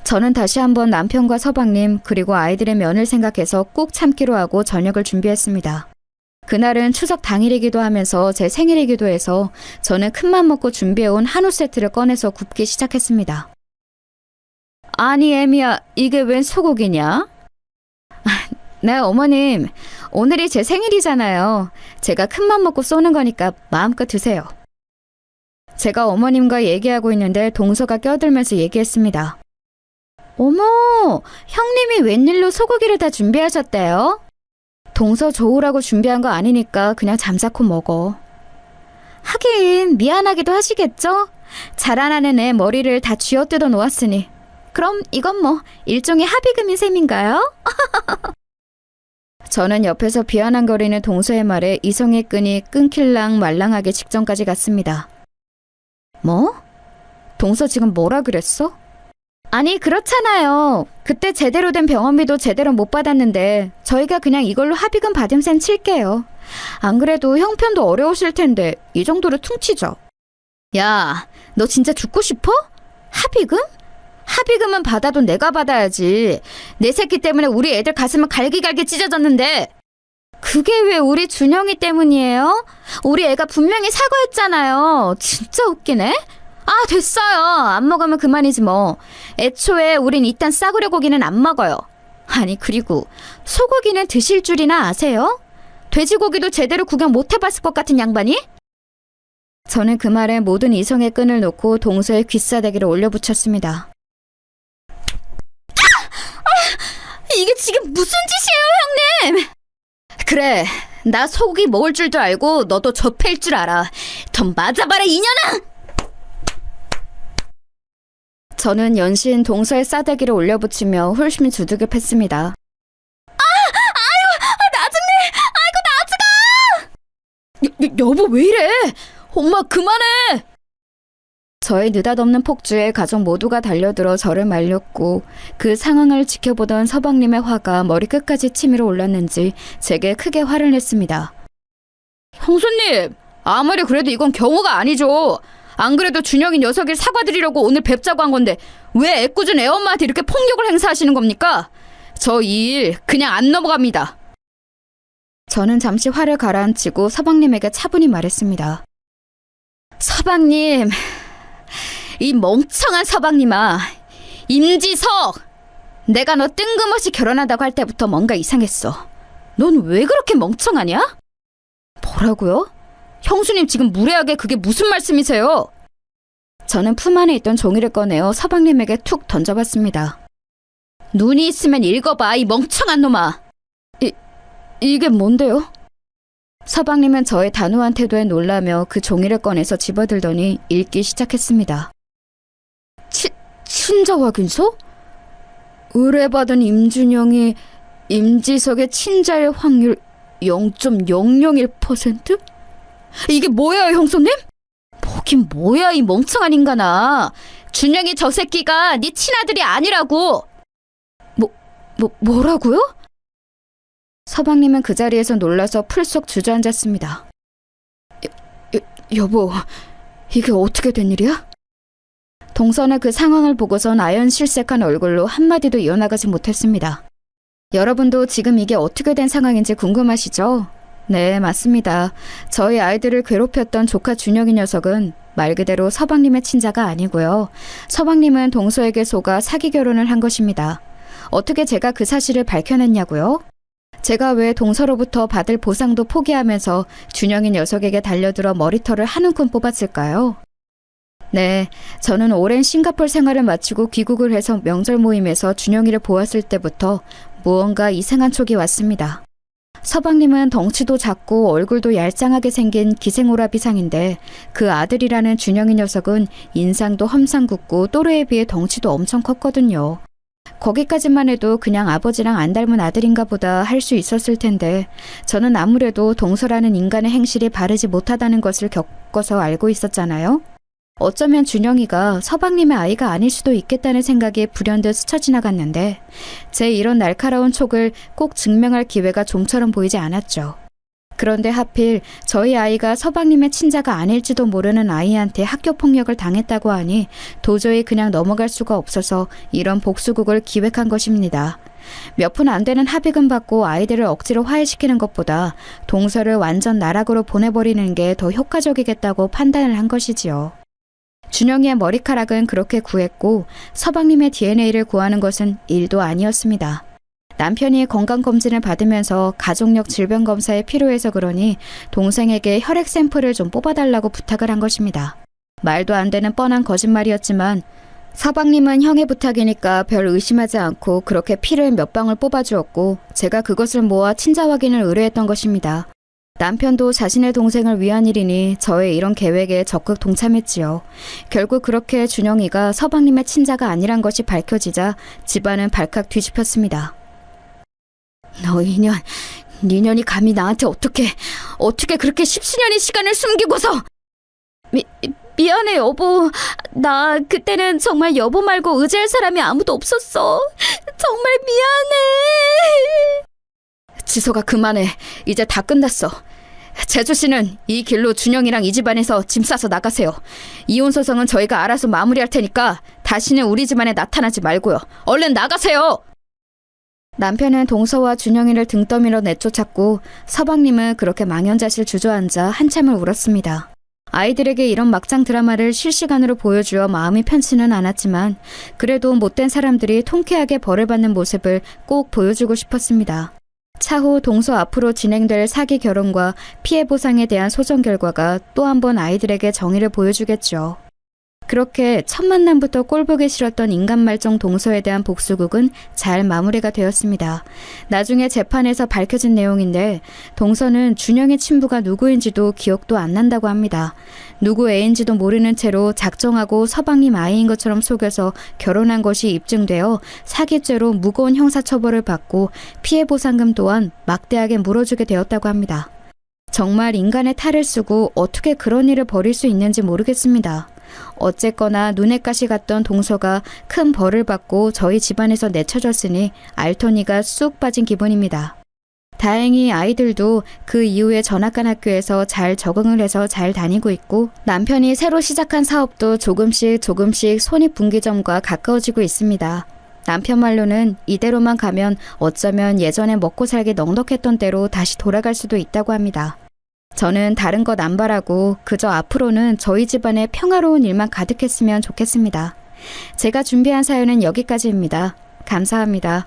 Speaker 2: 저는 다시 한번 남편과 서방님 그리고 아이들의 면을 생각해서 꼭 참기로 하고 저녁을 준비했습니다. 그날은 추석 당일이기도 하면서 제 생일이기도 해서 저는 큰맘 먹고 준비해온 한우 세트를 꺼내서 굽기 시작했습니다. 아니, 애미야, 이게 웬 소고기냐? 네, 어머님. 오늘이 제 생일이잖아요. 제가 큰맘 먹고 쏘는 거니까 마음껏 드세요. 제가 어머님과 얘기하고 있는데 동서가 껴들면서 얘기했습니다. 어머, 형님이 웬일로 소고기를 다 준비하셨대요? 동서 좋으라고 준비한 거 아니니까 그냥 잠자코 먹어. 하긴 미안하기도 하시겠죠? 자라나는 애 머리를 다 쥐어뜯어 놓았으니 그럼 이건 뭐 일종의 합의금인 셈인가요? 저는 옆에서 비아냥거리는 동서의 말에 이성의 끈이 끊길랑 말랑하게 직전까지 갔습니다. 뭐? 동서 지금 뭐라 그랬어? 아니, 그렇잖아요. 그때 제대로 된 병원비도 제대로 못 받았는데 저희가 그냥 이걸로 합의금 받은 셈 칠게요. 안 그래도 형편도 어려우실 텐데 이 정도로 퉁치죠. 야, 너 진짜 죽고 싶어? 합의금? 합의금은 받아도 내가 받아야지. 내 새끼 때문에 우리 애들 가슴은 갈기갈기 찢어졌는데. 그게 왜 우리 준영이 때문이에요? 우리 애가 분명히 사과했잖아요. 진짜 웃기네. 아, 됐어요. 안 먹으면 그만이지 뭐. 애초에 우린 이딴 싸구려 고기는 안 먹어요. 아니, 그리고 소고기는 드실 줄이나 아세요? 돼지고기도 제대로 구경 못 해봤을 것 같은 양반이? 저는 그 말에 모든 이성의 끈을 놓고 동서의 귀싸대기를 올려붙였습니다. 이게 지금 무슨 짓이에요, 형님? 그래, 나 소고기 먹을 줄도 알고 너도 접해일 줄 알아. 더 맞아봐라, 이년아! 저는 연신 동서의 싸대기를 올려붙이며 훌심히 두들겨 팼습니다. 여보, 왜 이래? 엄마, 그만해! 저의 느닷없는 폭주에 가족 모두가 달려들어 저를 말렸고 그 상황을 지켜보던 서방님의 화가 머리끝까지 치밀어 올랐는지 제게 크게 화를 냈습니다. 형수님, 아무리 그래도 이건 경우가 아니죠. 안 그래도 준영이 녀석이 사과드리려고 오늘 뵙자고 한 건데 왜 애꿎은 애엄마한테 이렇게 폭력을 행사하시는 겁니까? 저 이 일 그냥 안 넘어갑니다. 저는 잠시 화를 가라앉히고 서방님에게 차분히 말했습니다. 서방님, 이 멍청한 서방님아, 임지석! 내가 너 뜬금없이 결혼한다고 할 때부터 뭔가 이상했어. 넌 왜 그렇게 멍청하냐? 뭐라고요? 형수님 지금 무례하게 그게 무슨 말씀이세요? 저는 품 안에 있던 종이를 꺼내어 서방님에게 툭 던져봤습니다. 눈이 있으면 읽어봐, 이 멍청한 놈아. 이게 뭔데요? 서방님은 저의 단호한 태도에 놀라며 그 종이를 꺼내서 집어들더니 읽기 시작했습니다. 친자 확인서? 의뢰받은 임준영이 임지석의 친자일 확률 0.001%? 이게 뭐예요, 형수님? 뭐긴 뭐야, 이 멍청한 인간아. 준영이 저 새끼가 네 친아들이 아니라고. 뭐라고요? 서방님은 그 자리에서 놀라서 풀썩 주저앉았습니다. 여보, 이게 어떻게 된 일이야? 동선의 그 상황을 보고선 아연실색한 얼굴로 한마디도 이어나가지 못했습니다. 여러분도 지금 이게 어떻게 된 상황인지 궁금하시죠? 네, 맞습니다. 저희 아이들을 괴롭혔던 조카 준영이 녀석은 말 그대로 서방님의 친자가 아니고요. 서방님은 동서에게 속아 사기 결혼을 한 것입니다. 어떻게 제가 그 사실을 밝혀냈냐고요? 제가 왜 동서로부터 받을 보상도 포기하면서 준영이 녀석에게 달려들어 머리털을 한 움큼 뽑았을까요? 네, 저는 오랜 싱가포르 생활을 마치고 귀국을 해서 명절 모임에서 준영이를 보았을 때부터 무언가 이상한 촉이 왔습니다. 서방님은 덩치도 작고 얼굴도 얄쌍하게 생긴 기생오라비상인데 그 아들이라는 준영이 녀석은 인상도 험상궂고 또래에 비해 덩치도 엄청 컸거든요. 거기까지만 해도 그냥 아버지랑 안 닮은 아들인가 보다 할 수 있었을 텐데 저는 아무래도 동서라는 인간의 행실이 바르지 못하다는 것을 겪어서 알고 있었잖아요. 어쩌면 준영이가 서방님의 아이가 아닐 수도 있겠다는 생각이 불현듯 스쳐 지나갔는데 제 이런 날카로운 촉을 꼭 증명할 기회가 좀처럼 보이지 않았죠. 그런데 하필 저희 아이가 서방님의 친자가 아닐지도 모르는 아이한테 학교 폭력을 당했다고 하니 도저히 그냥 넘어갈 수가 없어서 이런 복수극을 기획한 것입니다. 몇 푼 안 되는 합의금 받고 아이들을 억지로 화해시키는 것보다 동서를 완전 나락으로 보내버리는 게 더 효과적이겠다고 판단을 한 것이지요. 준영이의 머리카락은 그렇게 구했고 서방님의 DNA를 구하는 것은 일도 아니었습니다. 남편이 건강검진을 받으면서 가족력 질병검사에 필요해서 그러니 동생에게 혈액 샘플을 좀 뽑아달라고 부탁을 한 것입니다. 말도 안 되는 뻔한 거짓말이었지만 서방님은 형의 부탁이니까 별 의심하지 않고 그렇게 피를 몇 방울 뽑아주었고 제가 그것을 모아 친자 확인을 의뢰했던 것입니다. 남편도 자신의 동생을 위한 일이니 저의 이런 계획에 적극 동참했지요. 결국 그렇게 준영이가 서방님의 친자가 아니란 것이 밝혀지자 집안은 발칵 뒤집혔습니다. 너 이년, 니년이 감히 나한테 어떻게 그렇게 10수년의 시간을 숨기고서. 미안해 여보. 나 그때는 정말 여보 말고 의지할 사람이 아무도 없었어. 정말 미안해. 지소가 그만해. 이제 다 끝났어. 재주씨는 이 길로 준영이랑 이 집안에서 짐 싸서 나가세요. 이혼 소송은 저희가 알아서 마무리할 테니까 다시는 우리 집안에 나타나지 말고요. 얼른 나가세요! 남편은 동서와 준영이를 등 떠밀어 내쫓았고 서방님은 그렇게 망연자실 주저앉아 한참을 울었습니다. 아이들에게 이런 막장 드라마를 실시간으로 보여주어 마음이 편치는 않았지만 그래도 못된 사람들이 통쾌하게 벌을 받는 모습을 꼭 보여주고 싶었습니다. 차후 동서 앞으로 진행될 사기 결혼과 피해 보상에 대한 소송 결과가 또 한 번 아이들에게 정의를 보여주겠죠. 그렇게 첫 만남부터 꼴보기 싫었던 인간말종 동서에 대한 복수극은 잘 마무리가 되었습니다. 나중에 재판에서 밝혀진 내용인데 동서는 준영의 친부가 누구인지도 기억도 안 난다고 합니다. 누구 애인지도 모르는 채로 작정하고 서방님 아이인 것처럼 속여서 결혼한 것이 입증되어 사기죄로 무거운 형사처벌을 받고 피해보상금 또한 막대하게 물어주게 되었다고 합니다. 정말 인간의 탈을 쓰고 어떻게 그런 일을 벌일 수 있는지 모르겠습니다. 어쨌거나 눈엣 가시 같던 동서가 큰 벌을 받고 저희 집안에서 내쳐졌으니 알토니가 쑥 빠진 기분입니다. 다행히 아이들도 그 이후에 전학간 학교에서 잘 적응을 해서 잘 다니고 있고 남편이 새로 시작한 사업도 조금씩 손익분기점과 가까워지고 있습니다. 남편 말로는 이대로만 가면 어쩌면 예전에 먹고 살기 넉넉했던 때로 다시 돌아갈 수도 있다고 합니다. 저는 다른 것 안 바라고 그저 앞으로는 저희 집안에 평화로운 일만 가득했으면 좋겠습니다. 제가 준비한 사연은 여기까지입니다. 감사합니다.